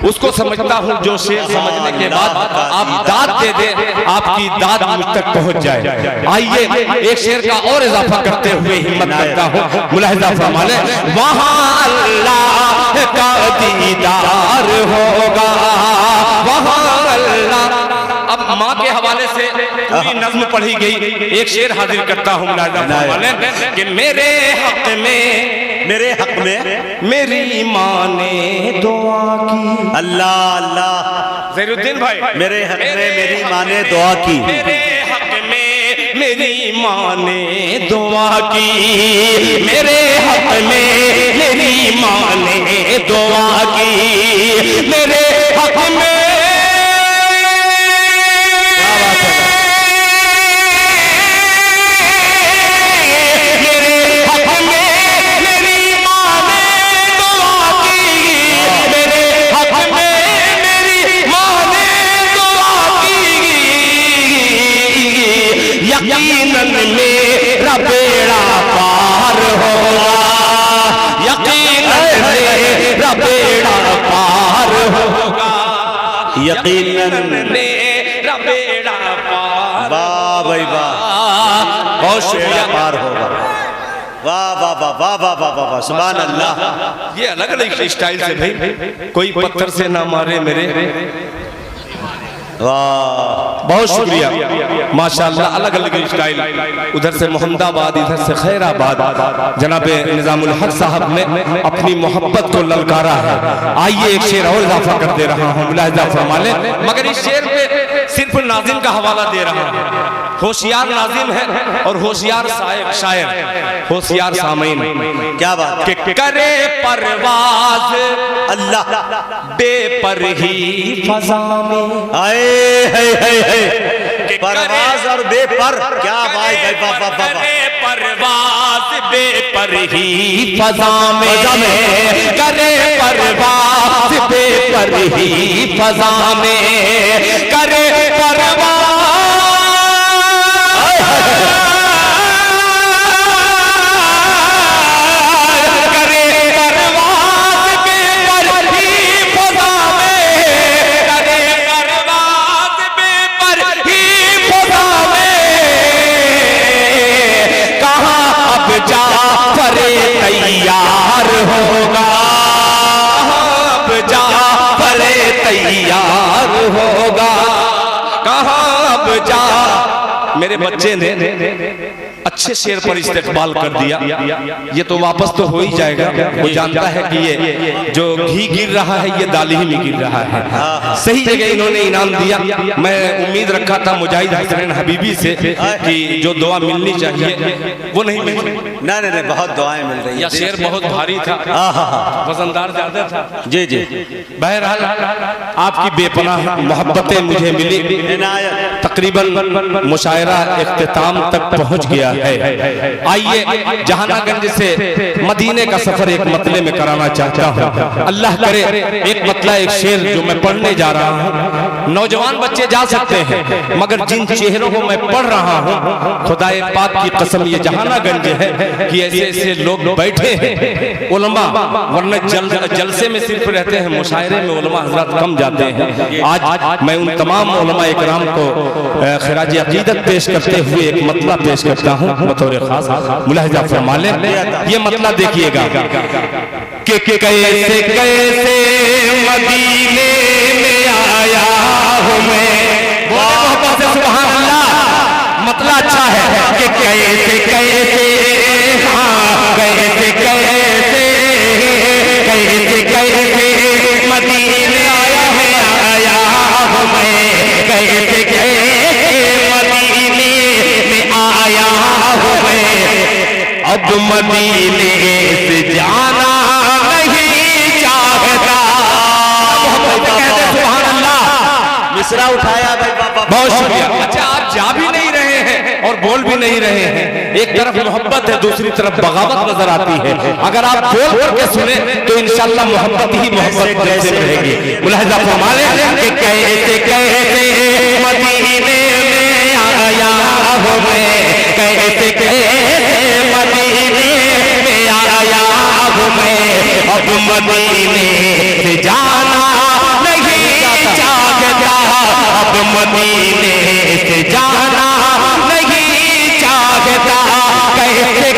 उसको समझता हूँ जो शेर समझने के बाद आप दाद दे दे, आपकी दाद मुझ तक पहुँच जाए। आइए एक शेर का और इजाफा करते हुए हिम्मत करता हूँ, मुलाहिजा फरमा ले। वहाँ अल्लाह का दीदार होगा, वहाँ अल्लाह। अब माँ के हवाले से पूरी नज्म पढ़ी गई, एक शेर हाजिर करता हूँ, मुलाहिजा फरमा ले कि मेरे हक में मेरी माँ ने दुआ की। अल्लाह अल्लाह। ज़हीरुद्दीन भाई, मेरे हक में मेरी माँ ने दुआ की। मेरे हक में मेरी माँ ने दुआ की। मेरे हक में मेरी माँ ने दुआ की। मेरे हक में यकीनन मेरा बेड़ा पार होगा, यकीनन मेरा बेड़ा पार होगा, यकीनन मेरा बेड़ा पार। वाह भाई वाह, बहुत शुक्रिया। पार होगा। वाह वाह वाह वाह वाह वाह वाह, सुभान अल्लाह। ये अलग अलग स्टाइल से भाई, कोई पत्थर से ना मारे मेरे। वाह, बहुत शुक्रिया, माशाअल्लाह। अलग अलग स्टाइल, उधर से मोहम्मदाबाद, इधर से खैराबाद। जनाब निजामुल हक साहब ने अपनी मोहब्बत को ललकारा है। आइए एक शेर और इजाफा कर दे रहा हूँ, मुलाहिजा फरमा ले। मगर इस शेर पे सिर्फ नाजिम का हवाला दे रहा हूँ। होशियार नाजिम है और होशियार शायर, होशियार सामीन। क्या बात कि करे परवाज अल्लाह बेपर ही फजा में। आए है परवाज और बेपर। क्या भाई भाई वाह वाह वाह। परवाज बेपर ही फजा में, करे परवाज बेपर ही फजा में, करे परवाज तैयार होगा, अब जाफर तैयार होगा। कहाँ अब जा, मेरे बच्चे ने अच्छे शेर पर इस्तेकबाल कर दिया। ये तो वापस तो हो ही जाएगा, वो जानता है कि ये जो घी गिर रहा है ये दाली ही में गिर रहा है। सही जगह इन्होंने इनाम दिया। मैं उम्मीद रखा था मुजाहिद हसनैन हबीबी से कि जो दुआ मिलनी चाहिए वो नहीं मिली। नहीं, बहुत दुआएं मिल रही हैं। यह शेर बहुत भारी था, वजनदार ज्यादा था। जी जी। बहरहाल आपकी बेपनाह मोहब्बतें मुझे मिली। तकरीबन मुशायरा इख्तिताम तक पहुंच गया है। आइए जहानागंज से मदीने का सफर एक मतले में कराना चाहता हूँ। अल्लाह करे एक मतला एक शेर जो मैं पढ़ने जा रहा हूँ, नौजवान बच्चे जा सकते हैं, मगर जिन चेहरों को मैं पढ़ रहा हूँ खुदाए पाक की कसम ये जहानागंज है कि ऐसे ऐसे लोग बैठे हैं उलमा, वरना जलसे में सिर्फ रहते हैं, मुशायरे में उलमा हजरत कम जाते हैं। आज मैं उन तमाम उलमा इकराम को खिराज अकीदत पेश करते हुए एक मतला पेश करता हूँ बतौर खास। मुलाहिजा फरमा लें, ये मतला देखिएगा कि कैसे कैसे मदीने में आया हूँ मैं। मोहब्बत से सुभान अल्लाह। मतला अच्छा है कि कैसे कैसे, हाँ कैसे कैसे मदीने में आया हूँ मैं। कैसे कैसे मदीने में आया हूँ मैं। अब मदीने से जाना नहीं चाहता। कहते सुभान अल्लाह। मिसरा उठाया भाई बाबा, बहुत शुक्रिया। अच्छा आप जा भी नहीं रहे हैं और बोल भी नहीं रहे हैं। एक तरफ मोहब्बत है, दूसरी तरफ बगावत नजर आती है। अगर आप बोल के सुने तो इंशाल्लाह मोहब्बत ही मोहब्बत पर से रहेगी। मुलाहिजा फरमा लें कि कैसे कैसे मदीने में आया हूँ मैं। कैसे कैसे मदीने में आया हूँ मैं। अब मदीने से जाना नहीं चाहता। अब मदीने से जाना नहीं चाहता। कैसे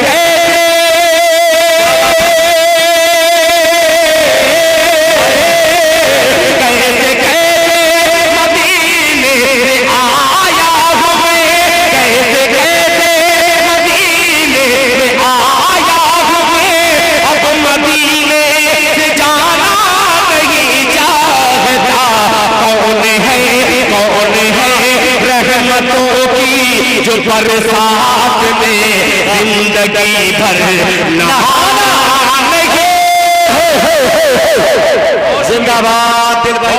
जो बरसात में जिंदगी भर नहाना नहीं। जिंदाबाद दिल भाई।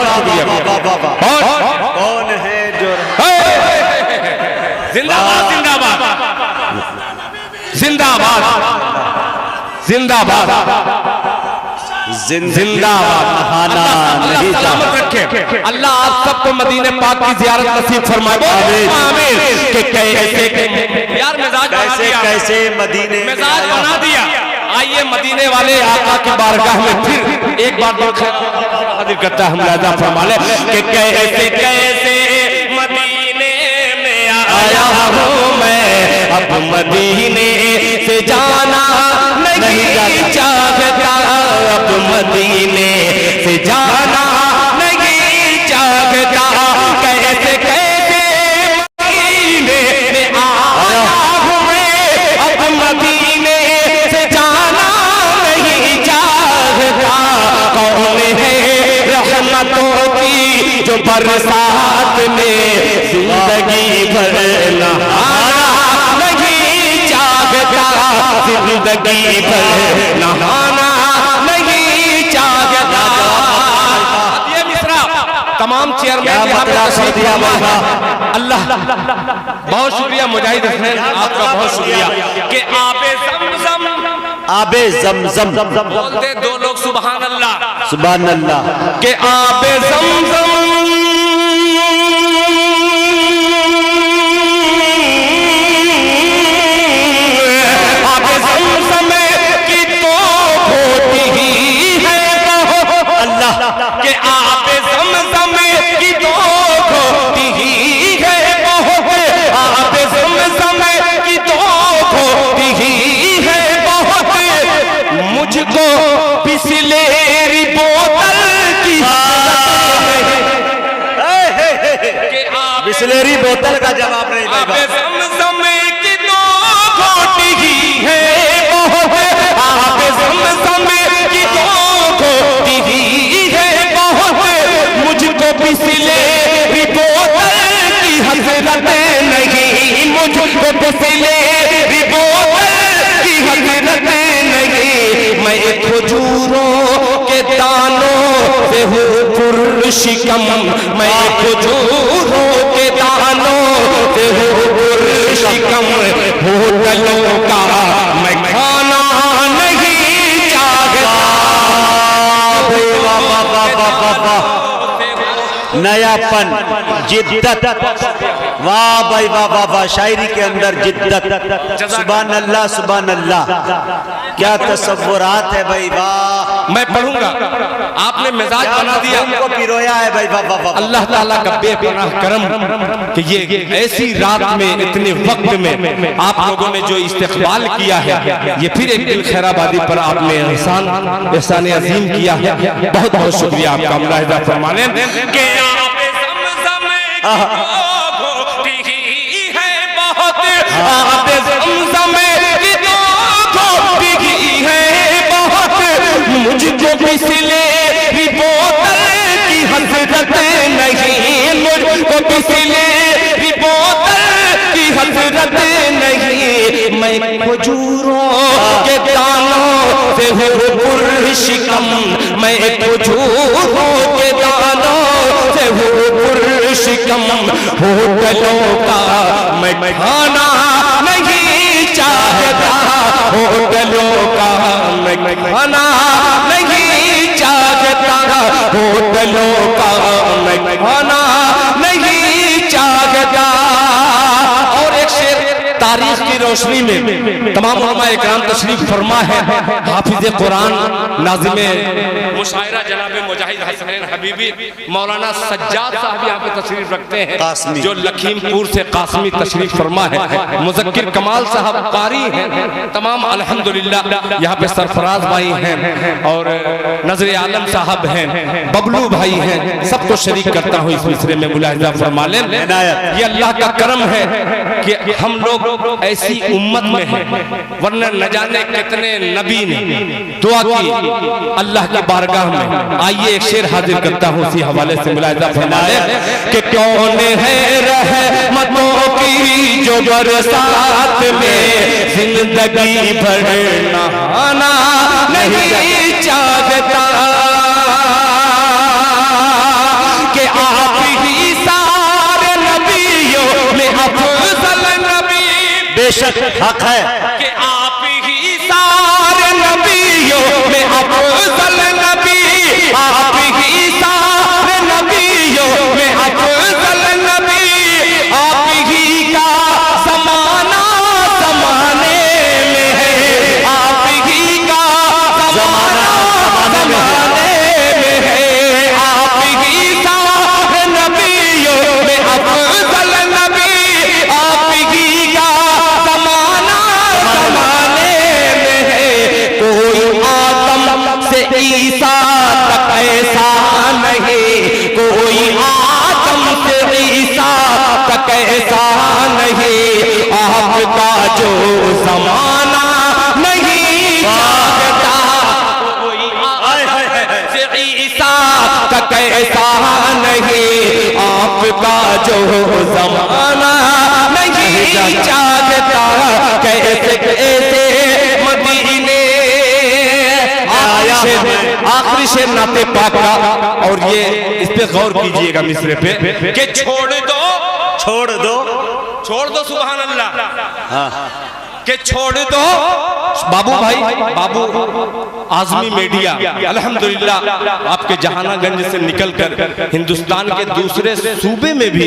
कौन है जो जिंदाबाद जिंदाबाद जिंदाबाद जिंदाबाद जिंदाबाद। नहीं सलामत रखे। अल्लाह आप सबको मदीने पाक की ज़ियारत नसीब फरमाए। आमीन। कि कैसे यार मिजाज कैसे कैसे मदीने मिजाज बना दिया। आइए मदीने वाले आका की बारगाह में फिर एक बार हाजिर करता है। हम मुलाहिजा फरमा ले कि कैसे कैसे मदीने में आया हूँ मैं। अब मदीने से जाना नहीं चाहता। अब मदीने से जाना नहीं चाहता। कैसे कैसे मदीने में आया हूँ मैं। अब मदीने से जाना नहीं चाहता। कौन है रहमतों की जो बरसात में जिंदगी भर नहाना नहीं चाहता। जिंदगी भर नहाना तमाम चेयरमैन अल्लाह बहुत शुक्रिया। मुजाहिद हसनैन आपका बहुत शुक्रिया कि आबे ज़मज़म बोलते दो लोग सुभान अल्लाह। सुभान अल्लाह। कि आबे ज़मज़म की तो होती ही है अल्लाह। के आबे ज़मज़म की तो होती ही है बहुत। आबे ज़मज़म की तो होती ही है बहुत। मुझको बिसलेरी बोतल की बिसलेरी बोतल की हकीकत नहीं, मैं खजूरों के दानों से हूँ पुरशिकम, मैं खजूरों के दानों से हूँ पुरशिकम, होटलों का मैं खाना नहीं चाहता। नयापन, जिद्दत, वाह भाई वाह वाह वाह, शायरी के अंदर जिद्दत, सुभान अल्लाह सुभान अल्लाह, क्या तसव्वुरात है भाई वाह। मैं पढ़ूंगा, आपने मिजाज बना दिया, हमको पिरोया है भाई वाह वाह वाह। अल्लाह ताला का बेपनाह करम कि ये ऐसी रात में इतने वक्त में आप लोगों ने जो इस्तकबाल किया है, ये फिर एक दिल खैराबादी पर आपने एहसान अजीम किया है। बहुत बहुत शुक्रिया आपका। मुलाहिजा फरमाने के मुझको बिसलेरी बोतल की हसरत नहीं, मुझको बिसलेरी बोतल की हसरत नहीं, मैं खजूरों के दानों से हूँ पुरशिकम, मैं खजूरों के दानों से हूँ पुरशिकम, होटलों का मैं खाना नहीं चाहता, होटलों का मैं खाना नहीं चाहता, होटलों का मैं खाना नहीं चाहता। और एक शेर तारीख की रोशनी में तमाम उलमा इकराम तशरीफ फरमा है। हाफिज कुरान नाज़िमे मुशायरा जनाब मुजाहिद हसनैन हबीबी मौलाना सज्जाद साहब यहाँ पे तशरीफ रखते हैं, जो लखीमपुर से कासमी तशरीफ फरमा है। मुज़क्किर कमाल साहब कारी हैं, तमाम अल्हम्दुलिल्लाह यहाँ पे सरफराज भाई हैं और नजर आलम साहब हैं, बबलू भाई हैं, सबको शरीक करता हूँ इस मिसरे में। मुलाहिजा फरमा लें, ये अल्लाह का करम है कि हम लोग ऐसी उम्मत में हैं, वरना न जाने कितने नबी ने दुआ की अल्लाह की बारगाह में। आइए एक शेर हाजिर करता हूँ उसी हवाले से। मुलाहिजा फरमा लें कि कौन है रहमतों की जो बरसात में जिंदगी भर नहाना नहीं चाहता, कि आप ही सारे नबियों में अफजल नबी, बेशक हक है कि आप ही सारे नबियों में अफजल नबी, आप ही सारे नबियों में अफजल नबी, आप ही का ज़माना ज़माने में है, आप ही का ज़माना ज़माने में है, आप ही सारे नबियों में अफजल नबी, आप ही का ज़माना ज़माने में है। कोई आदम से ईसा तक ऐसा नहीं, कोई आदम से ईसा तक ऐसा नहीं, आपका जो ज़माना नहीं चाहता, कोई आदम से ईसा तक ऐसा नहीं, आपका जो ज़माना नहीं चाहता। कैसे कैसे मदीने आखिरी शेर नाते पाक का, और ये इस पे गौर कीजिएगा मिसरे पे, कि छोड़ दो छोड़ दो, छोड़ दो सुभान अल्लाह, हाँ कि छोड़ दो बाबू भाई, बाबू आजमी मीडिया अल्हम्दुलिल्लाह आपके जहानागंज से निकलकर हिंदुस्तान के दूसरे सूबे में भी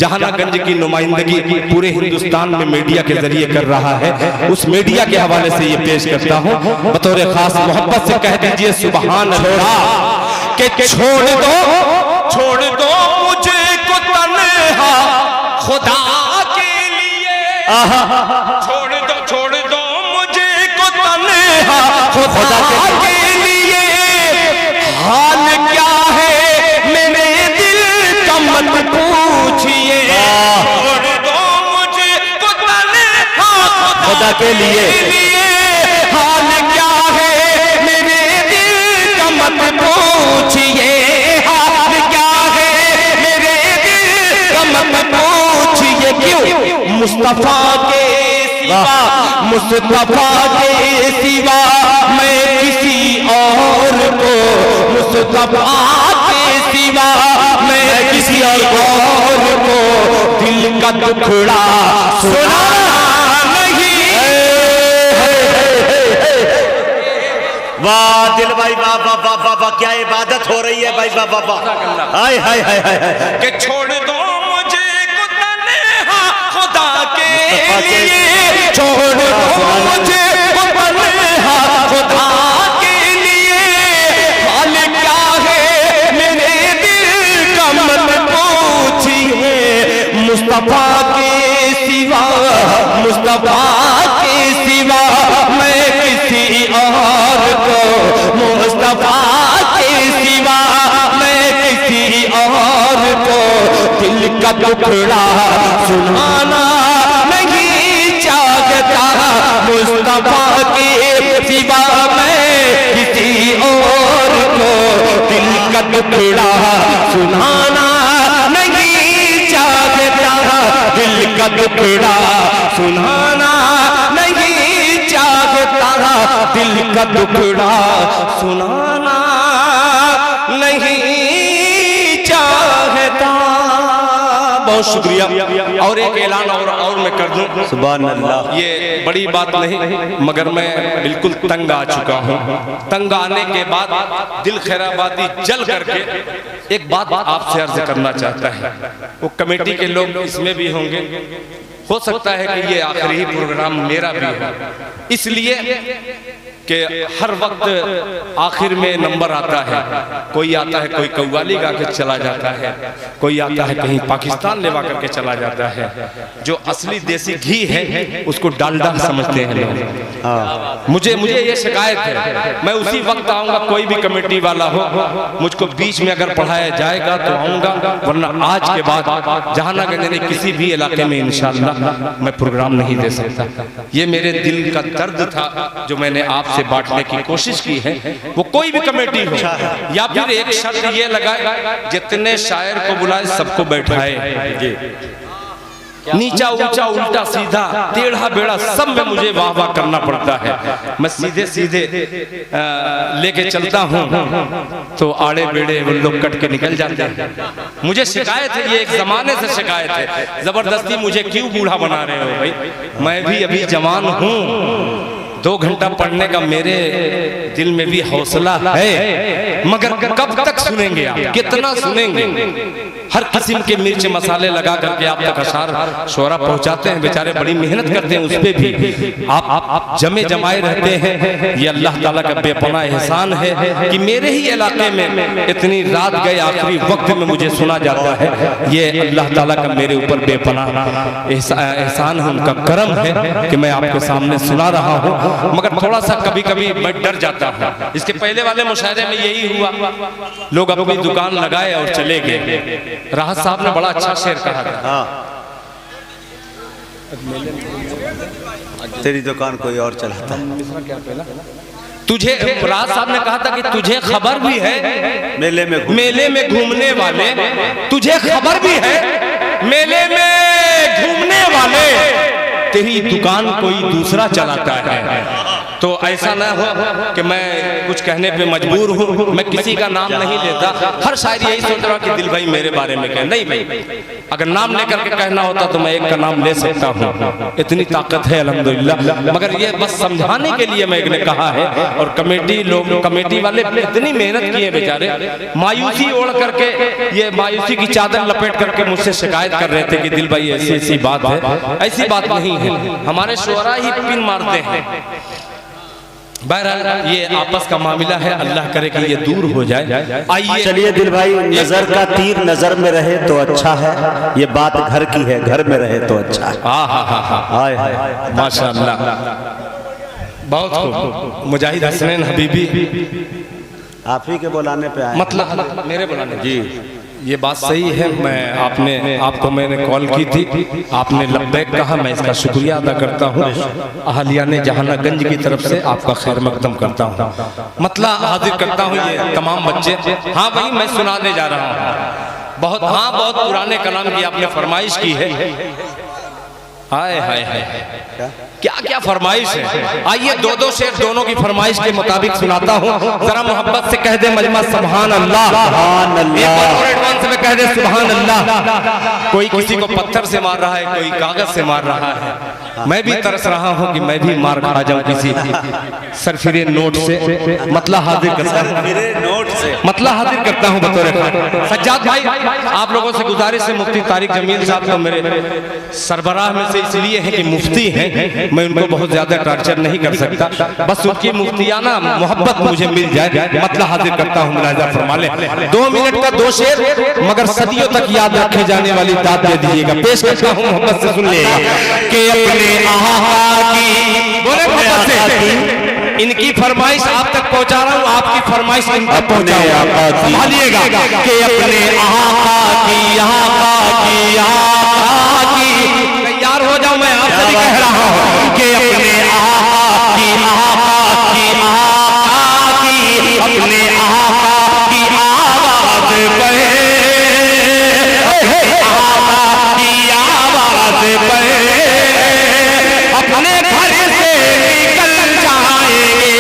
जहानागंज की नुमाइंदगी पूरे हिंदुस्तान में मीडिया के जरिए कर रहा है। उस मीडिया के हवाले से ये पेश करता हूँ, बतौर खास मोहब्बत से कह दीजिए सुभान अल्लाह, कि छोड़ दो मुझे को तन्हा खुदा के लिए, छोड़ दो मुझे को तन्हा खुदा के लिए, हाल क्या है मेरे दिल का मत पूछिए, छोड़ दो मुझे को तन्हा खुदा के लिए, हाल क्या है मेरे दिल का मत पूछिए, हाल क्या है मेरे दिल का मत पूछिए, क्यों मुस्तफा के सिवा, मुस्तफा के सिवा मैं किसी और को, मुस्तफा के सिवा मैं किसी और को दिल का टुकड़ा सुना नहीं। वाह दिल भाई, वाह वाह वाह वाह वाह, क्या इबादत हो रही है भाई, वाह वाह वाह, हाय हाय हाय हाय। कि छोड़ दो मुझे को तन्हा खुदा के लिए, छोड़ दो मुझे को तन्हा खुदा के लिए, हाल क्या है मेरे दिल का मन पूछिए, मुस्तफा के सिवा, मुस्तफा के सिवा मैं किसी और को, मुस्तफा के सिवा मैं किसी और को दिल का टुकड़ा सुनाना नहीं चाहता, मुस्तफा के सिवा मैं किसी और को दिल का टुकड़ा सुनाना नहीं चाहता, दिल का टुकड़ा सुनाना नहीं चाहता, दिल का टुकड़ा सुनाना नहीं चाहता। बहुत शुक्रिया। और एक ऐलान और मैं कर दूं, सुभान अल्लाह। ये बड़ी बात नहीं, मगर मैं बिल्कुल तंग आ चुका हूँ। तंग आने के बाद दिल खैराबादी जल करके एक बात आपसे अर्ज करना चाहता है। वो कमेटी के लोग इसमें भी होंगे, हो सकता है कि ये आखिरी ही प्रोग्राम मेरा भी हो, इसलिए कि हर वक्त आखिर में नंबर आता है, कोई आता है कोई कव्वाली गा के चला जाता है, कोई आता है कहीं पाकिस्तान लेवा करके चला जाता है। जो असली देसी घी है उसको डालडा समझते हैं लोग। मुझे ये शिकायत है, मैं उसी वक्त आऊंगा, कोई भी कमेटी वाला हो, मुझको बीच में अगर पढ़ाया जाएगा तो आऊंगा, वरना आज के बाद जहानागंज यानी किसी भी इलाके में इंशाअल्लाह मैं प्रोग्राम नहीं दे सकता। ये मेरे दिल का दर्द था जो मैंने आपसे बांटने की कोशिश की है। वो कोई भी कमेटी हो, या फिर एक शर्त ये लगाए जितने शायर को बुलाए सबको बैठाए, नीचा ऊंचा उल्टा सीधा टेढ़ा बेड़ा सब में मुझे वाह वाह करना पड़ता है। मैं सीधे सीधे लेके चलता हूँ तो आड़े बेड़े वो लोग कट के निकल जाते हैं। मुझे शिकायत है, ये एक जमाने से शिकायत है, जबरदस्ती मुझे क्यों बूढ़ा बना रहे हो भाई, मैं भी अभी जवान हूँ। 2 घंटा पढ़ने का मेरे दिल में भी हौसला है, मगर कब तक सुनेंगे आप, कितना सुनेंगे। हर किस्म के मिर्च मसाले लगा करके आप तक अशार शोरा पहुंचाते हैं, बेचारे बड़ी मेहनत करते हैं, उस पे भी आप जमे जमाए रहते हैं। ये अल्लाह ताला का बेपनाह एहसान है कि मेरे ही इलाके में इतनी रात गए, आखिरी वक्त में मुझे सुना जाता है। ये अल्लाह ताला का मेरे ऊपर बेपनाह एहसान है, उनका करम है कि मैं आपके सामने सुना रहा हूँ। मगर थोड़ा सा कभी कभी मैं डर जाता हूँ। इसके पहले वाले मुशायरे में यही हुआ, लोग अपनी दुकान लगाए और चले गए। राहत साहब ने बड़ा अच्छा शेर कहा था, तेरी दुकान कोई और चलाता है। तुझे, राहत साहब ने कहा था कि तुझे खबर भी है मेले में घूमने वाले, तुझे खबर भी है मेले में घूमने वाले, तेरी दुकान कोई दूसरा चलाता है। तो ऐसा ना हो कि मैं कुछ कहने पे मजबूर हूँ, मैं किसी का नाम नहीं लेता। हर शायर यही सोच रहा कि दिल भाई मेरे बारे में कहे, नहीं भाई, अगर नाम लेकर के कहना होता तो मैं एक का नाम ले सकता हूँ, इतनी ताकत है अल्हम्दुलिल्लाह। मगर ये बस समझाने के लिए मैंने कहा है। और कमेटी लोग, कमेटी वाले इतनी मेहनत किए बेचारे, मायूसी ओढ़ करके, ये मायूसी की चादर लपेट करके मुझसे शिकायत कर रहे थे कि दिल भाई ऐसी ऐसी बात है। ऐसी बात नहीं है, हमारे शोरा ही पिन मारते हैं। बहरहाल ये आपस का मामला है, अल्लाह करे कि ये दूर हो जाए। आइए चलिए दिल भाई, नजर का तीर नजर में रहे तो अच्छा है, ये बात घर की है, घर में रहे तो अच्छा है। हाय हाय माशाअल्लाह, बहुत खूब। मुजाहिद हसनैन हबीबी आप ही के बुलाने पे आए, मतलब मेरे बुलाने जी। ये बात सही है। मैं आपको मैंने कॉल की थी, आपने लब्बैक कहा, मैं इसका शुक्रिया अदा करता हूँ। अहलियाने जहानागंज की तरफ से आपका खैर मकदम करता हूँ, मतलब हाजिर करता हूँ ये तमाम बच्चे। हाँ भाई, मैं सुनाने जा रहा हूँ बहुत, हाँ बहुत पुराने कलाम की आपने फरमाइश की है। हाय हाय हाय, क्या क्या फरमाइश है। आइए दो दो शेर दोनों की फरमाइश के मुताबिक सुनाता हूँ। जरा मोहब्बत से कह दे मजमा सुभान अल्लाह, सुभान अल्लाह। और एडवांस में कह दे सुभान अल्लाह। कोई किसी को पत्थर से मार रहा है, कोई कागज से मार रहा है। मैं भी तरस रहा हूँ कि मैं भी मार खा जाऊं किसी सरफिरे नोट से। मतला हाजिर करता हूँ, मतला हाजिर करता हूँ बतौर खान। सज्जाद भाई, आप लोगों से गुजारिश है, मुफ्ती तारिक जमील साहब तो मेरे सरबराह में से इसलिए है कि मुफ्ती हैं, मैं उनको बहुत ज्यादा टॉर्चर नहीं कर सकता। बस उनकी मुफ्तियाना मोहब्बत मुझे मिल जाए, मतला हाजिर करता हूँ। मुलाहिजा फरमा ले, 2 मिनट का 2 शेर, मगर सदियों तक याद रखे जाने वाली दाद दे दीजिएगा। पेश करता हूँ, मोहब्बत से सुन लिएगा कि अपने आहा की, बोले मोहब्बत से, इनकी फरमाइश आप तक पहुंचा रहा हूँ, आपकी फरमाइश इन तक पहुंचाऊंगा, संभालिएगा कि अपने आहा की, यहाँ की, यहाँ की। तैयार हो जाओ, मैं आपसे भी कह रहा हूँ कि अपने आहा की, यहाँ की, यहाँ की, अपने आहा की आवाज बहे, आहा की आवाज बहे, अपने घर से निकल जाएंगे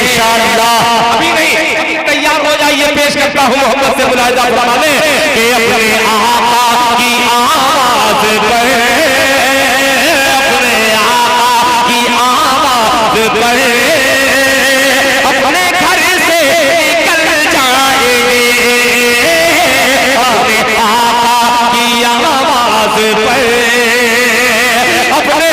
इंशाअल्लाह। अभी नहीं, तैयार हो जाइए, पेश करता हूँ मोहब्बत से मुलाहिजा फरमा ले कि अपने आका की आवाज बहे, अपने आका की आवाज बहे, अपने घर से निकल जाएंगे, अपने आका की आवाज बहे, अपने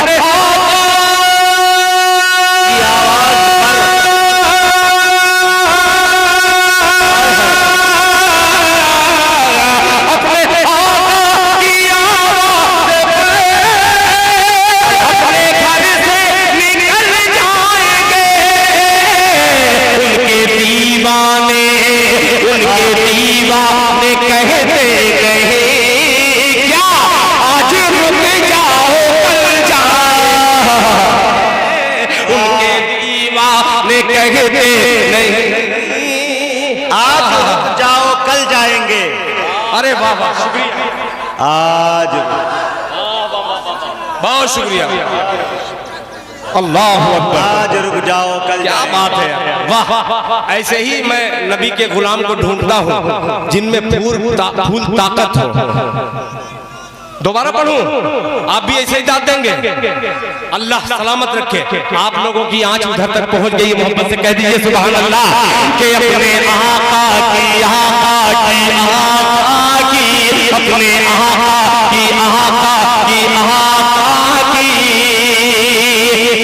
आज बहुत शुक्रिया, अल्लाह अकबर। आज रुक जाओ कल, क्या बात है, वाह। ऐसे ही मैं नबी के गुलाम को ढूंढता हूँ जिनमें फूल ताकत हो। दोबारा पढ़ूं, आप भी ऐसे ही दाद देंगे। अल्लाह सलामत रखे, आप लोगों की आंच उधर तक पहुंच गई। मोहब्बत से कह दीजिए सुभान अल्लाह कि अपने आका की, आका की, आका की, अपने आका की, आका की, आका की।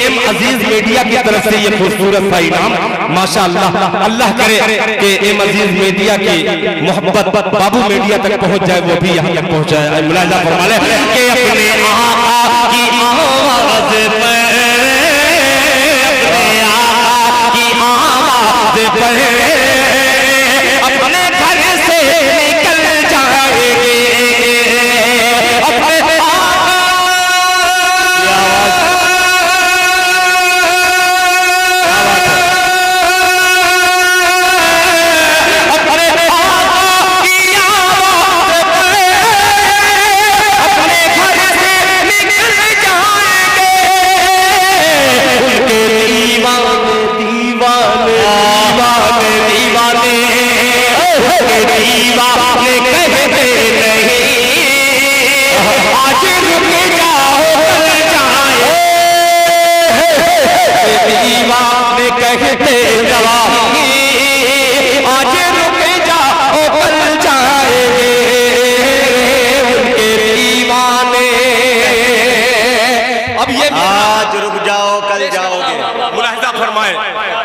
एम अजीज मीडिया की तरफ से ये खूबसूरत सा इनाम, माशाअल्लाह। अल्लाह करे कि एम अजीज मीडिया की मोहब्बत बाबू मीडिया तक पहुंच जाए, वो भी यहाँ तक पहुंचाए। मुलाहिजा फरमा ले कि अपने आका की आवाज पे, अपने आका की आवाज पे, अपने घर से निकल जाएंगे, अपने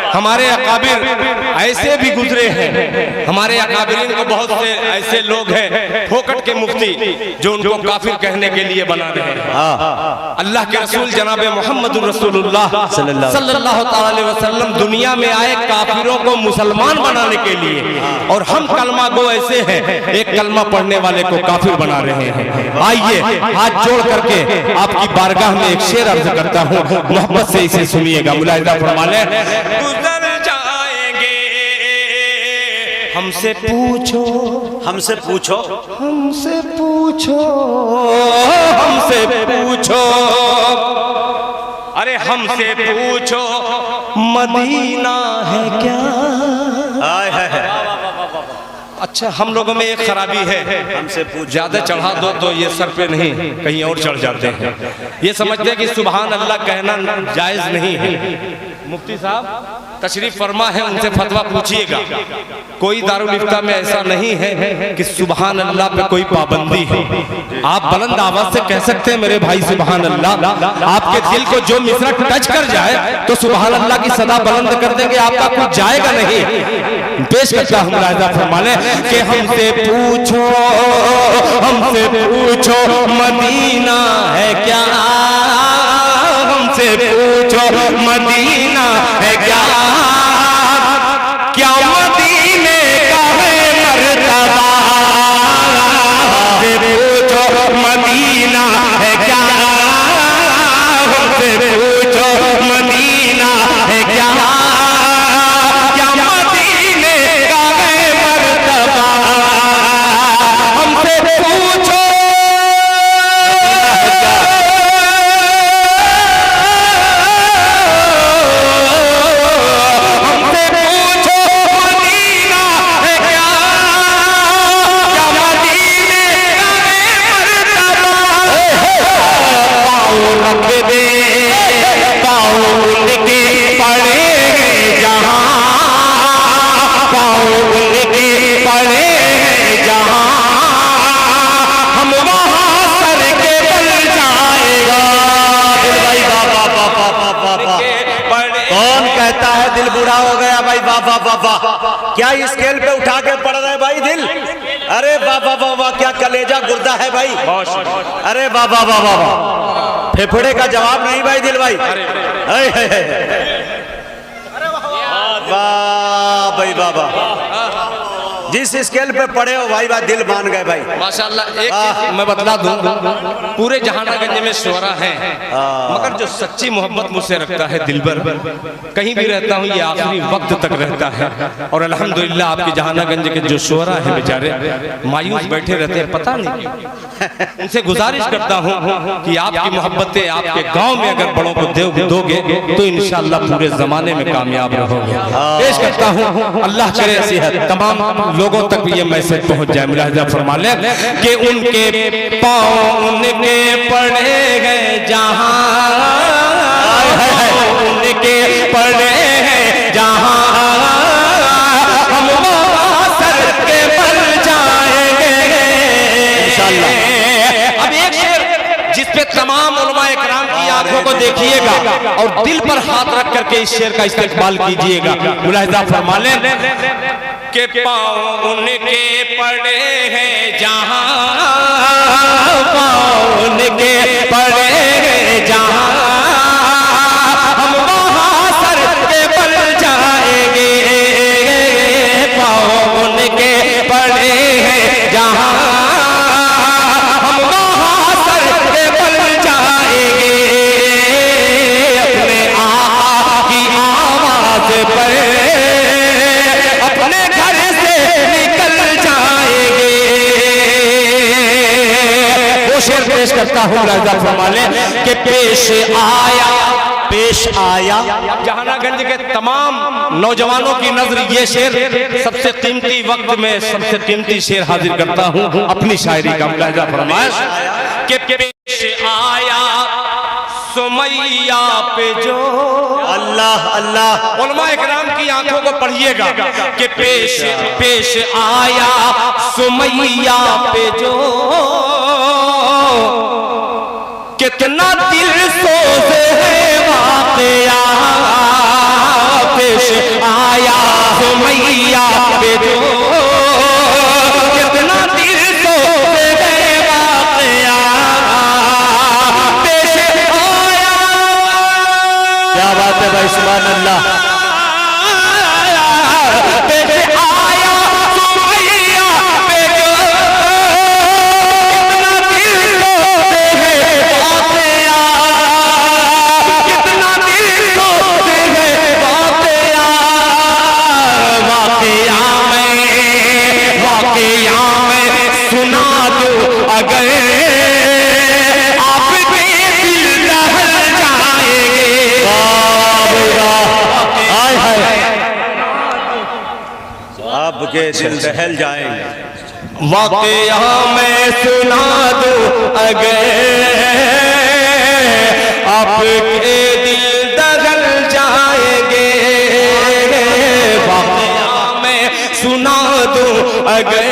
हमारे अकाबिर ऐसे भी गुजरे हैं, हमारे अकाबिरीन को बहुत से ऐसे लोग हैं फोकट के मुफ्ती जो उनको काफिर कहने के लिए बना रहे हैं। अल्लाह के रसूल जनाब मोहम्मद रसूलुल्लाह सल्लल्लाहु अलैहि वसल्लम दुनिया में आए काफिरों को मुसलमान बनाने के लिए, और हम कलमा गो ऐसे हैं एक कलमा पढ़ने वाले को काफिर बना रहे हैं। आइए हाथ जोड़ करके आपकी बारगाह में एक शेर अर्ज करता हूँ, मोहब्बत से इसे सुनिएगा। मुलाहिजा फरमा ले, गुजर जाएंगे हमसे पूछो, हमसे पूछो, हमसे पूछो, हमसे पूछो, अरे हमसे पूछो मदीना है क्या। हाय हाय हाय। अच्छा, हम लोगों में एक खराबी है, हमसे पूछो, ज्यादा चढ़ा दो तो ये सर पे नहीं कहीं और चढ़ जाते हैं। ये समझते हैं कि सुभान अल्लाह कहना जायज नहीं है। मुफ्ती साहब तशरीफ फरमा है, उनसे फतवा पूछिएगा। कोई दारुल इफ्ता में ऐसा नहीं है कि सुभान अल्लाह पे कोई पाबंदी है। आप बुलंद आवाज से कह सकते हैं मेरे भाई सुभान अल्लाह। आपके दिल को जो मिसरा टच कर जाए तो सुभान अल्लाह की सदा बुलंद कर देंगे, आपका कुछ जाएगा नहीं। पेश करता हूँ मुलाहिजा फरमाने कि हमसे पूछो, हमसे पूछो मदीना है क्या, हमसे पूछो मदीना है क्या, क्या मदीने का है मर्तबा, हमसे पूछो मदीना है क्या, हमसे पूछो मदीना है क्या, क्या मदीने का है मर्तबा, हमसे पूछो दिल बुढ़ा हो गया भाई। वाह वाह वाह वाह, क्या स्केल पे उठा के पड़ रहे भाई दिल। अरे वाह वाह वाह वाह, क्या कलेजा गुर्दा है भाई। अरे वाह वाह वाह वाह, फेफड़े का जवाब नहीं भाई दिल भाई। वाह भाई वाह वाह, जिस स्केल पे पड़े हो भाई वाह, दिल मान गए भाई माशाल्लाह। एक चीज मैं बतला दूं, पूरे जहानागंज में शुरा हैं, मगर जो सच्ची मोहब्बत मुझसे रखता है दिलबर, कहीं भी रहता हूं ये आखिरी वक्त तक रहता है। और अल्हम्दुलिल्लाह आपके जहानागंज के जो शुरा हैं बेचारे मायूस बैठे रहते हैं, पता नहीं। उनसे गुजारिश करता हूं कि आपकी मोहब्बतें आपके गांव में अगर बड़ों को दोगे तो इंशाअल्लाह पूरे जमाने में कामयाब रहोगे। पेश करता हूं, अल्लाह करे सेहत तमाम लोगों तक भी ये मैसेज पहुंच जाए। मुलाहिजा फरमा ले कि उनके पाँव उनके पड़े गए जहां, उनके पड़े हैं जहां, हम वहां सर के बल जाएंगे इंशाअल्लाह। अब एक शेर जिस पे तमाम उलमा इकराम की आंखों को देखिएगा और दिल पर हाथ रख करके इस शेर का इस्तेमाल कीजिएगा। मुलाहिजा फरमा ले के पाँव उनके पड़े हैं जहां, पाँव उनके पड़े हैं जहां, हम वहां सर के बल जाएंगे, पाँव उनके पड़े हैं जहां, हम वहां सर के बल जाएंगे, अपने आका की आवाज पर अपने घर से निकल जाएंगे। वो शेर पेश करता हूँ राजा फरमाने के पेश आया, पेश आया। जहानागंज के तमाम नौजवानों की नजर ये शेर सबसे कीमती वक्त में सबसे कीमती शेर हाजिर करता हूँ अपनी शायरी का। मुलाहिजा फरमाइश के पेश आया सुमैया पे जो, अल्लाह अल्लाह, उलमा इकराम की आंखों को पढ़िएगा कि पेश पेश आया सुमैया पे जो, कितना दिल सोते है वाक़या, पेश आया सुमैया पे जो, कितना दिल सोते है वाक़या, पेश आया। क्या बात है भाई, सुभान अल्लाह। के दिल दहल जाएंगे। वाक़या मैं सुना दूं अगर आपके दिल दहल जाएंगे, वाक़या मैं सुना दूं अगर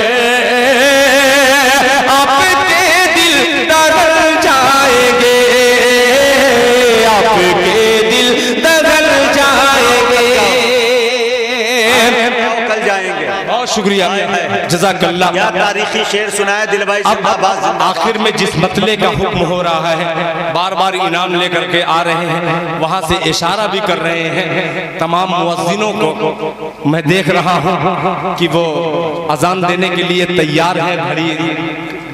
आपके दिल दहल जाएंगे, आपके दिल दहल जाएंगे, कल जाएंगे। बहुत शुक्रिया, जज़ाकल्लाह। क्या तारीखी शेर सुनाया दिल भाई। अब आखिर में जिस मतले का हुक्म हो रहा है, बार बार इनाम लेकर के आ रहे हैं, वहां से इशारा भी कर रहे हैं तमाम मुअज्जिनों को। मैं देख रहा हूं कि वो अजान देने के लिए तैयार है, घड़ी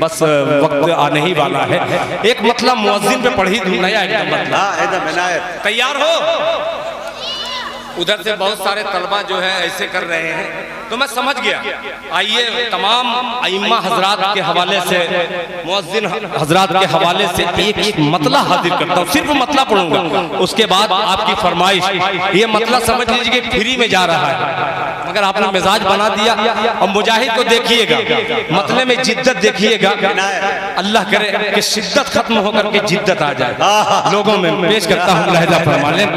बस वक्त आने ही वाला है। एक मतलब मुअज्जिन पे पढ़ी दूं, नया एकदम मतलब। एकदम इनायत। तैयार हो? उधर से बहुत सारे तलबा जो है ऐसे कर रहे हैं, तो मैं समझ गया। आइए तमाम अइम्मा हजरात के हवाले से, मुअज्जिन हजरात के हवाले से एक मतला हाजिर करता हूँ। सिर्फ मतला पढ़ूंगा, उसके बाद आपकी फरमाइश। ये मतला समझ लीजिए कि फ्री में जा रहा है, मगर आपने मिजाज बना दिया। और मुजाहिद को देखिएगा, मतले में जिद्दत देखिएगा। अल्लाह करे कि शिद्दत खत्म होकर के जिद्दत आ जाए लोगों में। पेश करता हूँ लहजा फरमा लें,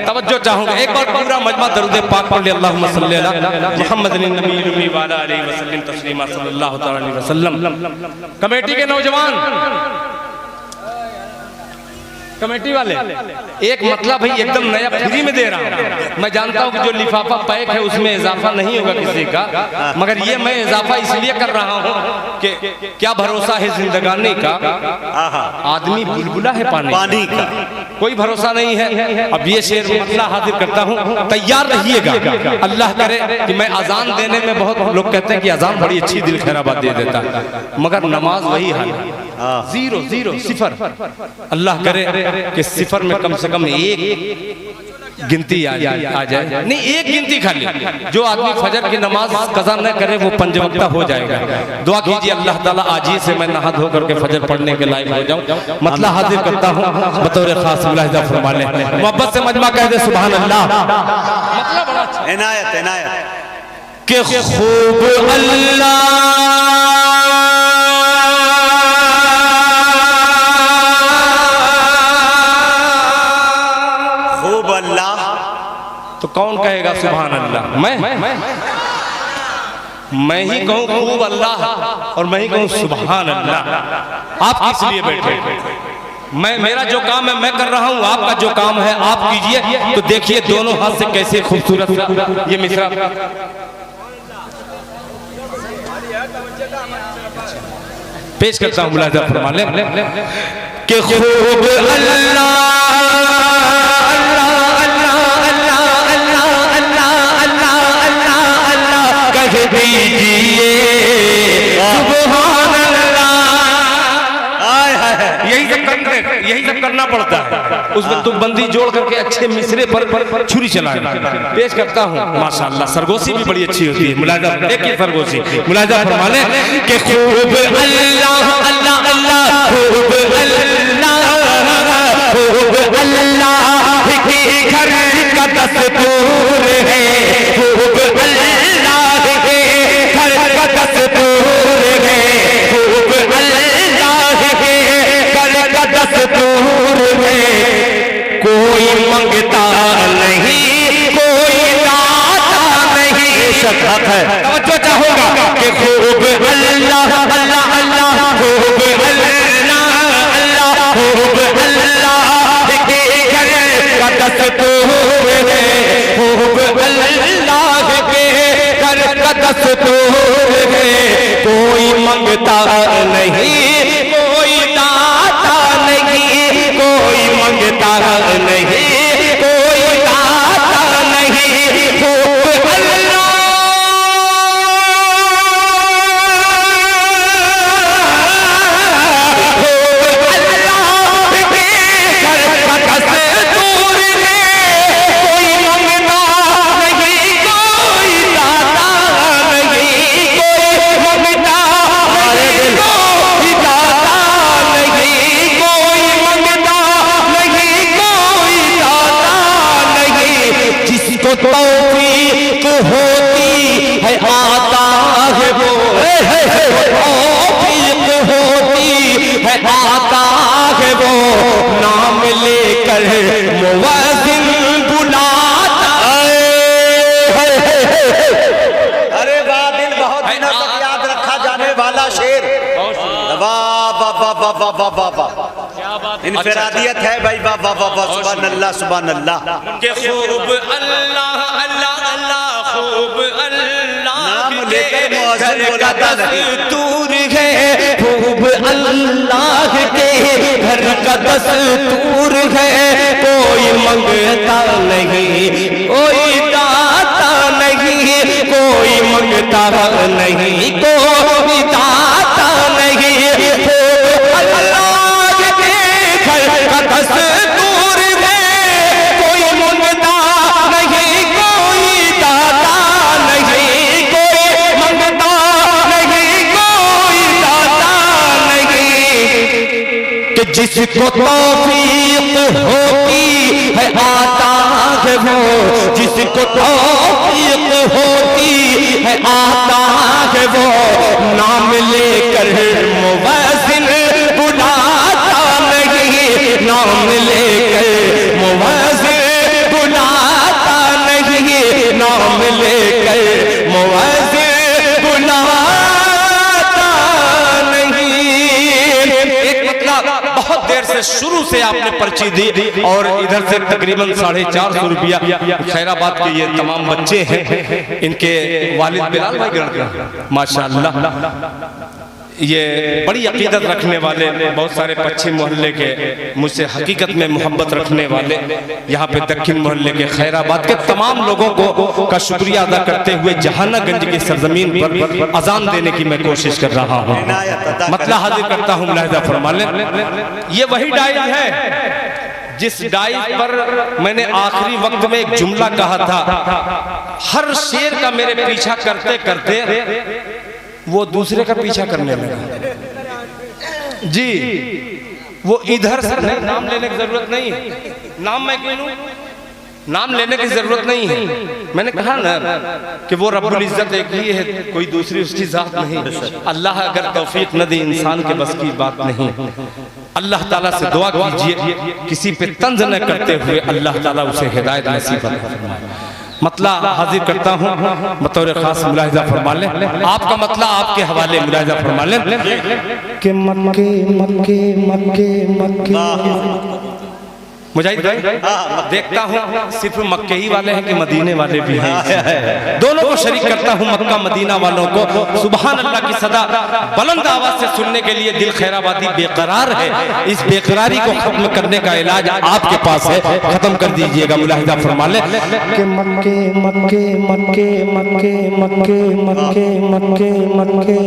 तवज्जो चाहूंगा। एक बार पूरा मजमा दरूद पाक पढ़ ले, अल्लाहुम्मा सल्ली अला मुहम्मद नबी व अला आलिहि वसल्लम तस्लीमा सल्लल्लाहु अलैहि वसल्लम। कमेटी के नौजवान, कमेटी वाले, एक मतलब भाई एकदम नया फ्री में दे रहा हूँ। मैं जानता हूँ कि जो लिफाफा पैक है उसमें इजाफा नहीं होगा किसी का, मगर ये मैं इजाफा इसलिए कर रहा हूँ कि क्या भरोसा है जिंदगानी का, आदमी बुलबुला है पानी का, कोई भरोसा नहीं है। अब ये शेर मतला हाजिर करता हूँ, तैयार रहिएगा। अल्लाह करे कि मैं अजान देने में, बहुत लोग कहते हैं कि अजान बड़ी अच्छी दिल खैराबाद दे देता, मगर नमाज वही हाल, जीरो जीरो सिफर। अल्लाह करे कि सिफर में कम से कम एक गिनती आ जाए, नहीं एक गिनती खाली। जो आदमी फजर की नमाज कज़ा न करे वो पंजवक्ता हो जाएगा। दुआ कीजिए अल्लाह ताला आज ही से मैं नहा धो करके फजर पढ़ने के लायक हो जाऊं। मतला हाजिर करता हूं बतौर खास, मुलाहिजा फरमा लें। मोहब्बत से मजमा कह दे सुभान अल्लाह। मतलब बड़ा अच्छा, इनायत इनायत के खूब अल्लाह तो कौन कहेगा सुभान अल्लाह? मैं ही कहूँ खूब अल्लाह और मैं ही कहूँ सुभान अल्लाह। आप किस लिए बैठे? मेरा जो काम है मैं कर रहा हूँ, आपका जो काम है आप कीजिए। तो देखिए दोनों हाथ से कैसे खूबसूरत ये मिसरा पेश करता हूँ, मुलाहिजा फरमा लें कि खूब अल्लाह यही सब करना पड़ता है। उसमें तुकबंदी जोड़ करके अच्छे मिसरे पर छुरी चलाना। पेश करता हूँ माशाअल्लाह, सरगोशी भी बड़ी अच्छी होती है। मुलाहिजा देखिए सरगोशी, मुलाहिजा फरमा लें कि खूब अल्लाह अल्लाह अल्लाह खूब अल्लाह खूब अल्लाह के घर का दस्तूर है, खूब अल्लाह के घर का दस्तूर है, खूब अल्लाह के घर का दस्तूर है। कोई मंगता नहीं, कोई लाता नहीं। शक है, तवज्जो चाहूंगा कि खूब अल्लाह अल्लाह अल्लाह खूब अल्लाह अल्लाह खूब अल्लाह के घर का दस्तूर है, खूब अल्लाह के घर का दस्तूर है। कोई मंगता नहीं, कोई दाता नहीं, कोई मंगता नहीं, कोई दाता नहीं। खूब अल्लाह खूब अल्लाह के घर का दस्तूर है। कोई मंगता नहीं, कोई दाता नहीं, कोई मंगता नहीं, कोई दाता नहीं, कोई मंगता नहीं, कोई दाता नहीं। जिसको तौफीक होती है आता कर मुअज्जिन बुलाता। अरे वाह, दिल बहुत दिनों तक याद रखा जाने वाला शेर। वाह वाह वाह वाह वाह वाह वाह वाह, इनफरादियत है भाई। वाह वाह वाह वाह, सुभान अल्लाह सुभान अल्लाह। के खूब अल्लाह अल्लाह अल्लाह खूब अल्लाह नाम लेकर मुअज्जिन बुलाता दस्तूर है, खूब अल्लाह के घर का दस्तूर है। कोई मंगता नहीं, कोई दाता नहीं, कोई मंगता नहीं, कोई दाता नहीं। अल्लाह के घर का दस्तूर है, कोई मंगता नहीं, कोई दाता नहीं, कोई मंगता नहीं, कोई दाता नहीं। कि जिसको तौफीक होती है आता है वो, जिसको तौफीक होती है आता है वो, नाम लेकर मुअज्जिन बुलाता नहीं, नाम लेकर मुअज्जिन बुलाता नहीं, नाम लेकर मुअज्जिन बुलाता नहीं। एक मतलब बहुत देर से शुरू से आपने पर्ची दी और इधर से तकरीबन 450 रुपया खैराबाद के ये तमाम बच्चे हैं, इनके वालिद बिलाल भाई गण माशाअल्लाह ये बड़ी अकीदत रखने वाले, बहुत सारे पश्चिम मोहल्ले के मुझसे हकीकत में मोहब्बत रखने वाले, यहाँ पे दक्षिण मोहल्ले के खैराबाद के तमाम लोगों को का शुक्रिया अदा करते हुए जहानागंज की सरजमीन पर अजान देने की मैं कोशिश कर रहा हूँ। मतलब हाजिर करता हूँ, मुलाहिजा फरमा लें। ये वही डायरी है जिस डायरी पर मैंने आखिरी वक्त में एक जुमला कहा था, हर शेर का मेरे पीछा करते करते वो दूसरे का पीछा करने लगा। जी वो इधर से नहीं, नाम लेने की जरूरत नहीं है, नाम मैं क्यों लूं, नाम लेने की जरूरत नहीं है। मैंने कहा ना कि वो रब्बुल इज्जत एक ही है, कोई दूसरी उसकी जात नहीं। अल्लाह अगर तौफीक न दे इंसान के बस की बात नहीं। अल्लाह ताला से दुआ कीजिए किसी पे तंज न करते हुए अल्लाह ताला उसे हिदायत नसीब फरमाए। मतला हाजिर करता हूँ, बतौर खास मुलाहिजा फरमा लें। आपका मतला आपके हवाले मुलाहिजा फरमा लें कि मक्के मक्के मक्के मक्के मुजाहिद भाई देखता हूँ सिर्फ मक्के ही वाले हैं कि मदीने वाले भी हैं, दोनों को शरीक करता हूँ। मक्का मदीना वालों को सुभान अल्लाह की सदा बुलंद आवाज से सुनने के लिए दिल खैराबादी बेकरार है। इस बेकरारी को खत्म करने का इलाज आपके पास है, खत्म कर दीजिएगा। मुलाहिजा फरमा ले कि मक्के मक्के मक्के मक्के मक्के मक्के मक्के मक्के।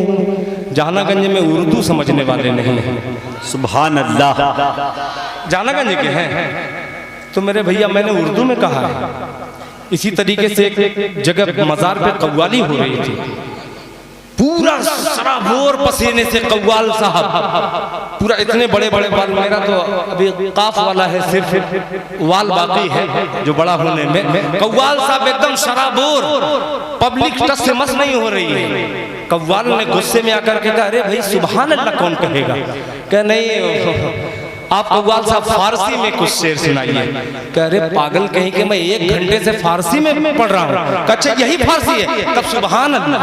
जहानागंज में उर्दू समझने वाले नहीं हैं, सुभान अल्लाह। जहानागंज के हैं तो मेरे भैया मैंने उर्दू में कहा है। इसी तरीके से एक जगह मजार पे कव्वाली हो रही थी, पूरा सराबोर पसीने से कव्वाल साहब, पूरा इतने बड़े बड़े बाल, मेरा तो अभी काफ वाला है, सिर्फ वाल बाकी है जो बड़ा होने में। कव्वाल साहब एकदम सराबोर, पब्लिक टच से मस नहीं हो रही है। कव्वाल ने गुस्से में आकर के कहा, अरे भाई सुभान अल्लाह कौन कहेगा? कह नहीं, आप कव्वाल साहब फारसी में कुछ शेर सुनाइए। कह रहे पागल कहीं के मैं 1 घंटे से फारसी में पढ़ रहा हूँ। अच्छा यही फारसी है? तब सुभान अल्लाह,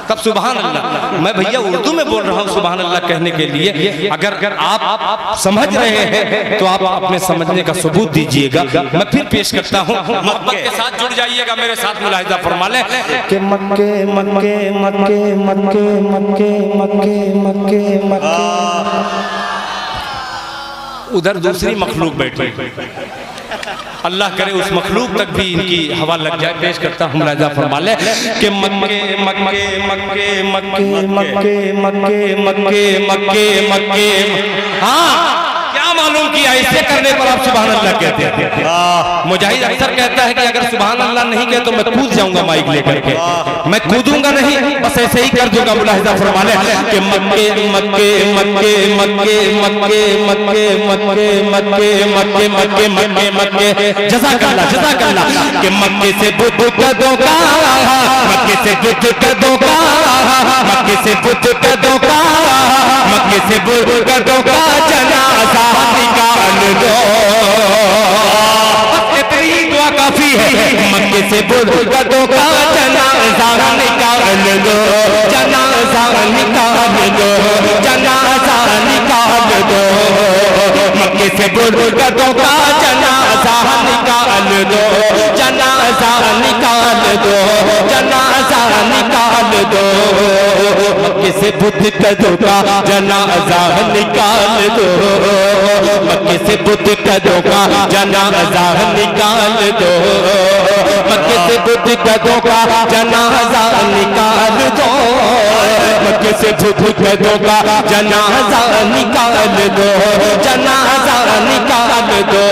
तब सुभान अल्लाह। मैं भैया उर्दू में बोल रहा हूँ सुभान अल्लाह कहने के लिए। अगर आप समझ रहे हैं तो आप अपने समझने का सबूत दीजिएगा। मैं फिर पेश करता हूँ, मोहब्बत के साथ जुड़ जाइएगा मेरे साथ, मुलाहिजा फरमा लें कि मक्के मक्के मक्के मक्के मक्के मक्के मक्के मक्के। उधर दूसरी मखलूक बैठी, अल्लाह करे उस मखलूक तक भी इनकी हवा लग जाए। पेश करता हूँ, मुलाहिजा फरमा ले कि मक्के मक्के मक्के मक्के मक्के मक्के मक्के मक्के मक्के। हाँ क्या मालूम किया, ऐसे करने पर आप सुभान अल्लाह कहते हैं। मुजाहिद अक्सर कहता है कि अगर सुभान अल्लाह नहीं कहे तो मैं कूद जाऊंगा माइक लेकर के। मैं कूदूंगा नहीं, बस ऐसे ही कर दूंगा। मुलाहिजा फरमा ले कि मक्के मक्के मक्के मक्के मक्के मक्के मक्के मक्के मक्के मक्के मक्के मक्के। जज़ाकल्लाह जज़ाकल्लाह। कि मक्के से बुद्ध कदों का, मक्के से बुद्ध कदों का, मक्के से बुद्ध कदों का, मक्के से बुद्ध कदों का जनाजा निकाल दो। इतनी दुआ काफी है। मक्के से बुजुर्गों का जनाजा निकाल दो, जनाजा निकाल दो, जनाजा निकाल दो। मक्के से बुजुर्गों का जनाजा निकाल दो, जनाजा निकाल दो, जनाजा निकाल दो। मक्के से बुजुर्गों का जनाजा निकाल दो, मक्के से बुजुर्गों का जनाजा निकाल दो, मक्के से बुजुर्गों का जनाजा निकाल दो, मक्के से बुजुर्गों का जनाजा निकाल दो, जनाजा निकाल दो।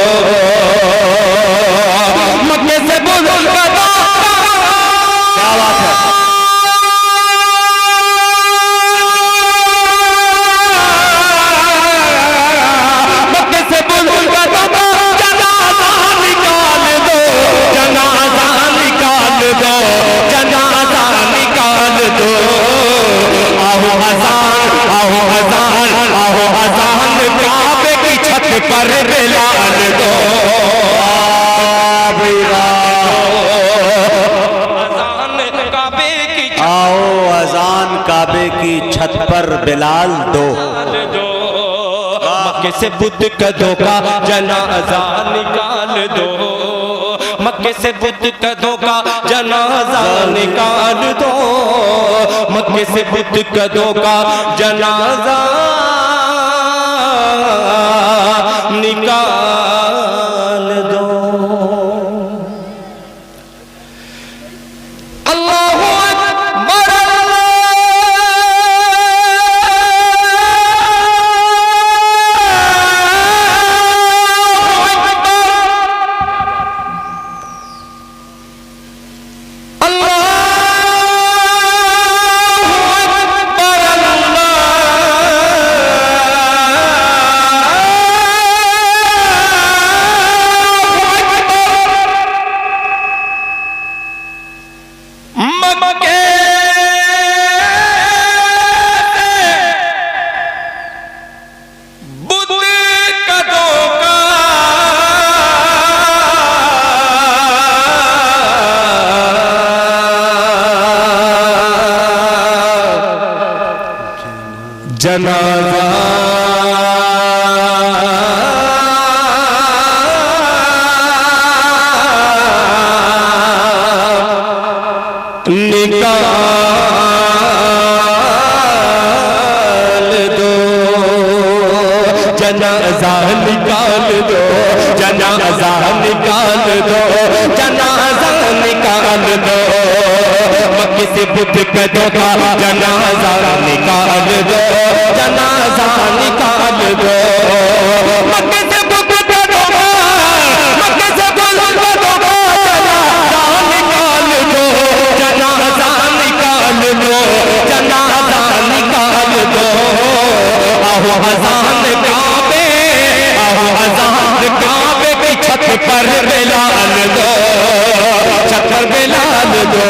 मक्के से बुजुर्गों का, क्या बात है, मक्के से बुजुर्गों का जनाजा निकाल दो, जनाजा निकाल दो, जनाजा निकाल दो। आओ हज़ान, आओ हज़ान, आओ हज़ान काबे की छत पर बिलाल दो। आओ अजान काबे की छत पर बिलाल दो। मक्के से बुजुर्गों का जनाजा निकाल दो, मक्के से बुजुर्गों का जनाजा निकाल दो, मक्के से बुजुर्गों का जनाजा निकाल दो। अल्लाहू अकबर, जनाजा निकाल दो, जनाजा निकाल दो, जनाजा निकाल दो, जनाजा निकाल दो। मक्के से बुजुर्गों का जनाजा निकाल दो, जनाजा निकाल दो। मक्के से बुजुर्गों का, मक्के से बुजुर्गों का जनाजा निकाल दो, जनाजा निकाल दो, जनाजा निकाल दो। आओ हज़ान काबे, आओ हज़ान काबे की छत पर बिलाल दो, छत पर बिलाल दो।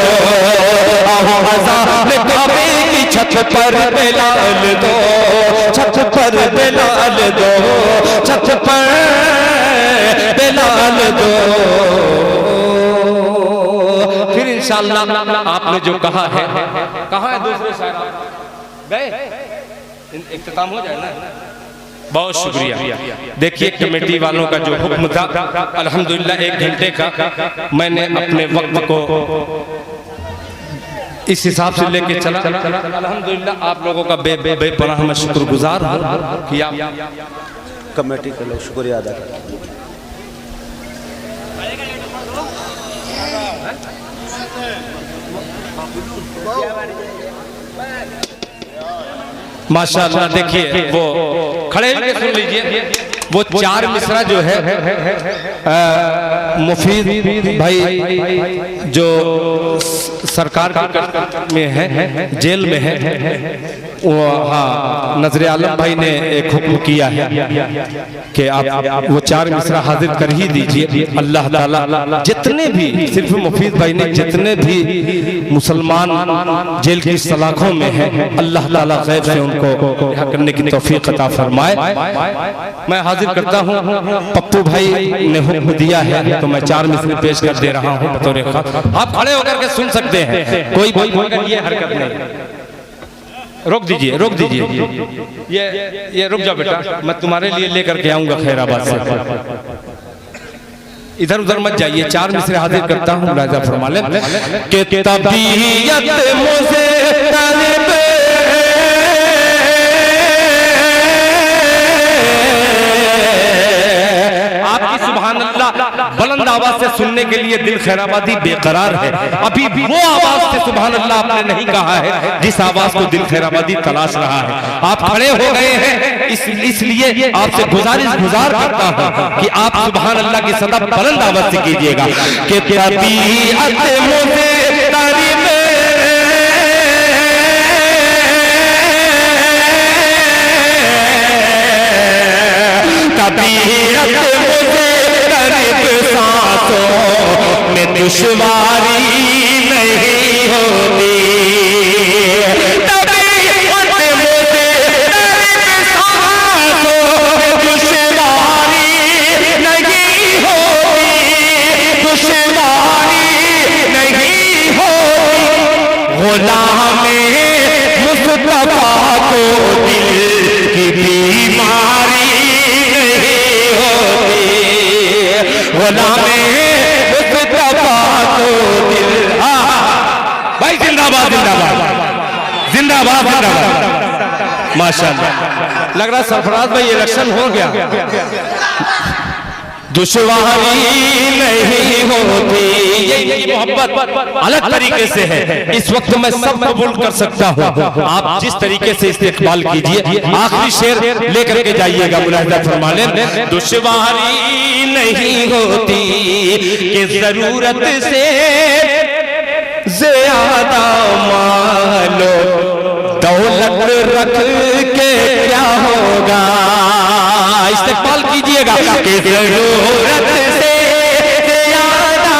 आओ हज़ान काबे की छत पर बिलाल दो, छत पर बिलाल दो, छत पर बिलाल दो। फिर इंशाअल्लाह आपने जो कहा है, कहाँ है दूसरे शायर गए, इख्तिताम हो जाए ना। बहुत शुक्रिया। देखिए कमेटी वालों का जो हुक्म था, अल्हम्दुलिल्लाह 1 घंटे का मैंने अपने वक्त को इस हिसाब से लेके चला। अल्हम्दुलिल्लाह आप लोगों का बेपनाह मैं शुक्रगुजार हूँ कि आप कमेटी के लोग शुक्रिया अदा करते हैं। माशाअल्लाह। देखिए वो खड़े होकर सुन लीजिए, वो 4 मिसरा जो है मुफीद भाई जो सरकार में है, जेल में है, वो हाँ नजर आलम भाई ने एक हुक्म किया है कि आप वो 4 मिसरा हाजिर कर ही दीजिए। अल्लाह ताला जितने भी, सिर्फ मुफीद भाई ने जितने भी मुसलमान जेल की सलाखों में है, अल्लाह ताला गैब से उनको रिहा करने की तौफीक अता फरमाए। मैं हाजिर करता हूँ, पप्पू भाई ने हुक्म दिया है तो मैं 4 मिसरे पेश कर दे रहा हूँ बतौर खास। आप खड़े होकर के सुन सकते हैं, कोई ये हरकत नहीं। रोक दीजिए, रोक दीजिए, ये रुक जाओ बेटा, मैं तुम्हारे लिए लेकर के आऊंगा खैराबाद से। इधर उधर मत जाइए, 4 मिसरे हाजिर करता हूँ, राजा फरमा ले कि तबीयत मुझे तलब आपकी सुभान अल्लाह बुलंद आवाज से सुनने के लिए दिल खैराबादी बेकरार है। अभी भी वो आवाज से सुभान अल्लाह आपने नहीं कहा है जिस आवाज को दिल खैराबादी तलाश रहा है। आप खड़े हो गए हैं, इसलिए आपसे गुजार करता हूं कि आप सुभान अल्लाह की सदा बुलंद आवाज से कीजिएगा कि तबीयत मुझे तारीफ तबीयत मुझे तारीफ सांसों में दुश्वारी नहीं होती। गुलामे मुस्तफा को दिल की बीमारी नहीं होती, गुलामे मुस्तफा को दिल। भाई जिंदाबाद जिंदाबाद जिंदाबाद जिंदाबाद, माशाअल्लाह। लग रहा सरफराज भाई इलेक्शन हो गया। दुश्वारी नहीं होती, ये मोहब्बत अलग तरीके से है। इस वक्त मैं सब कबूल कर सकता हूँ, आप जिस तरीके से इस्तेकबाल कीजिए। आखिरी शेर लेकर के जाइएगा, मुलाहिजा फरमा लें। दुश्वारी नहीं होती कि जरूरत से ज्यादा मालो दौलत रख के क्या होगा। इस्तेकबाल कीजिएगा कि जरूरत से ज्यादा,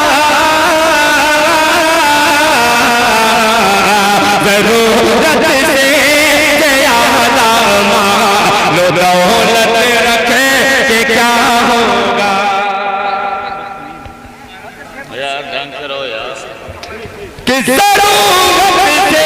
जरूरत से ज्यादा मालो दौलत रख के क्या होगा। यार ढंग से रहो यार। कि जरूरत से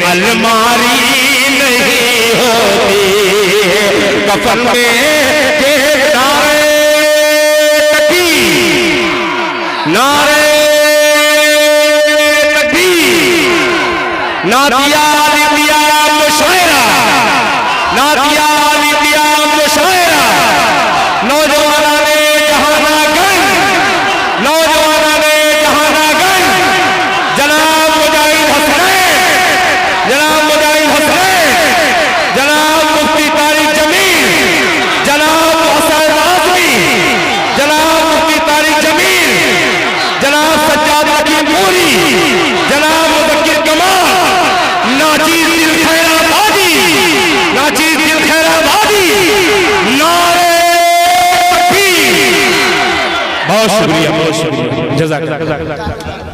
अलमारी नहीं होती, कफन में नारे तकबीर, नारे तकबीर, नातिया लिया मुशायरा, नातिया लिया मुशायरा। नौजवाना ने जहाना गन, नौजवाना ने जहाना गन, जनाब मुजाहिद हसनैन, जनाब मुजाहिद हसनैन, जनाब मुफ्ती तारिक जमील, जनाब हसन आजमी, जनाब मुफ्ती तारिक जमील, जनाब सज्जाद लखीमपुरी, जनाब मुज़क्किर कमाल, नाचीज़ दिल खैराबादी, नाचीज़ दिल खैराबादी, नारे तकबीर। बहुत शुक्रिया, बहुत शुक्रिया, जज़ाकल्लाह।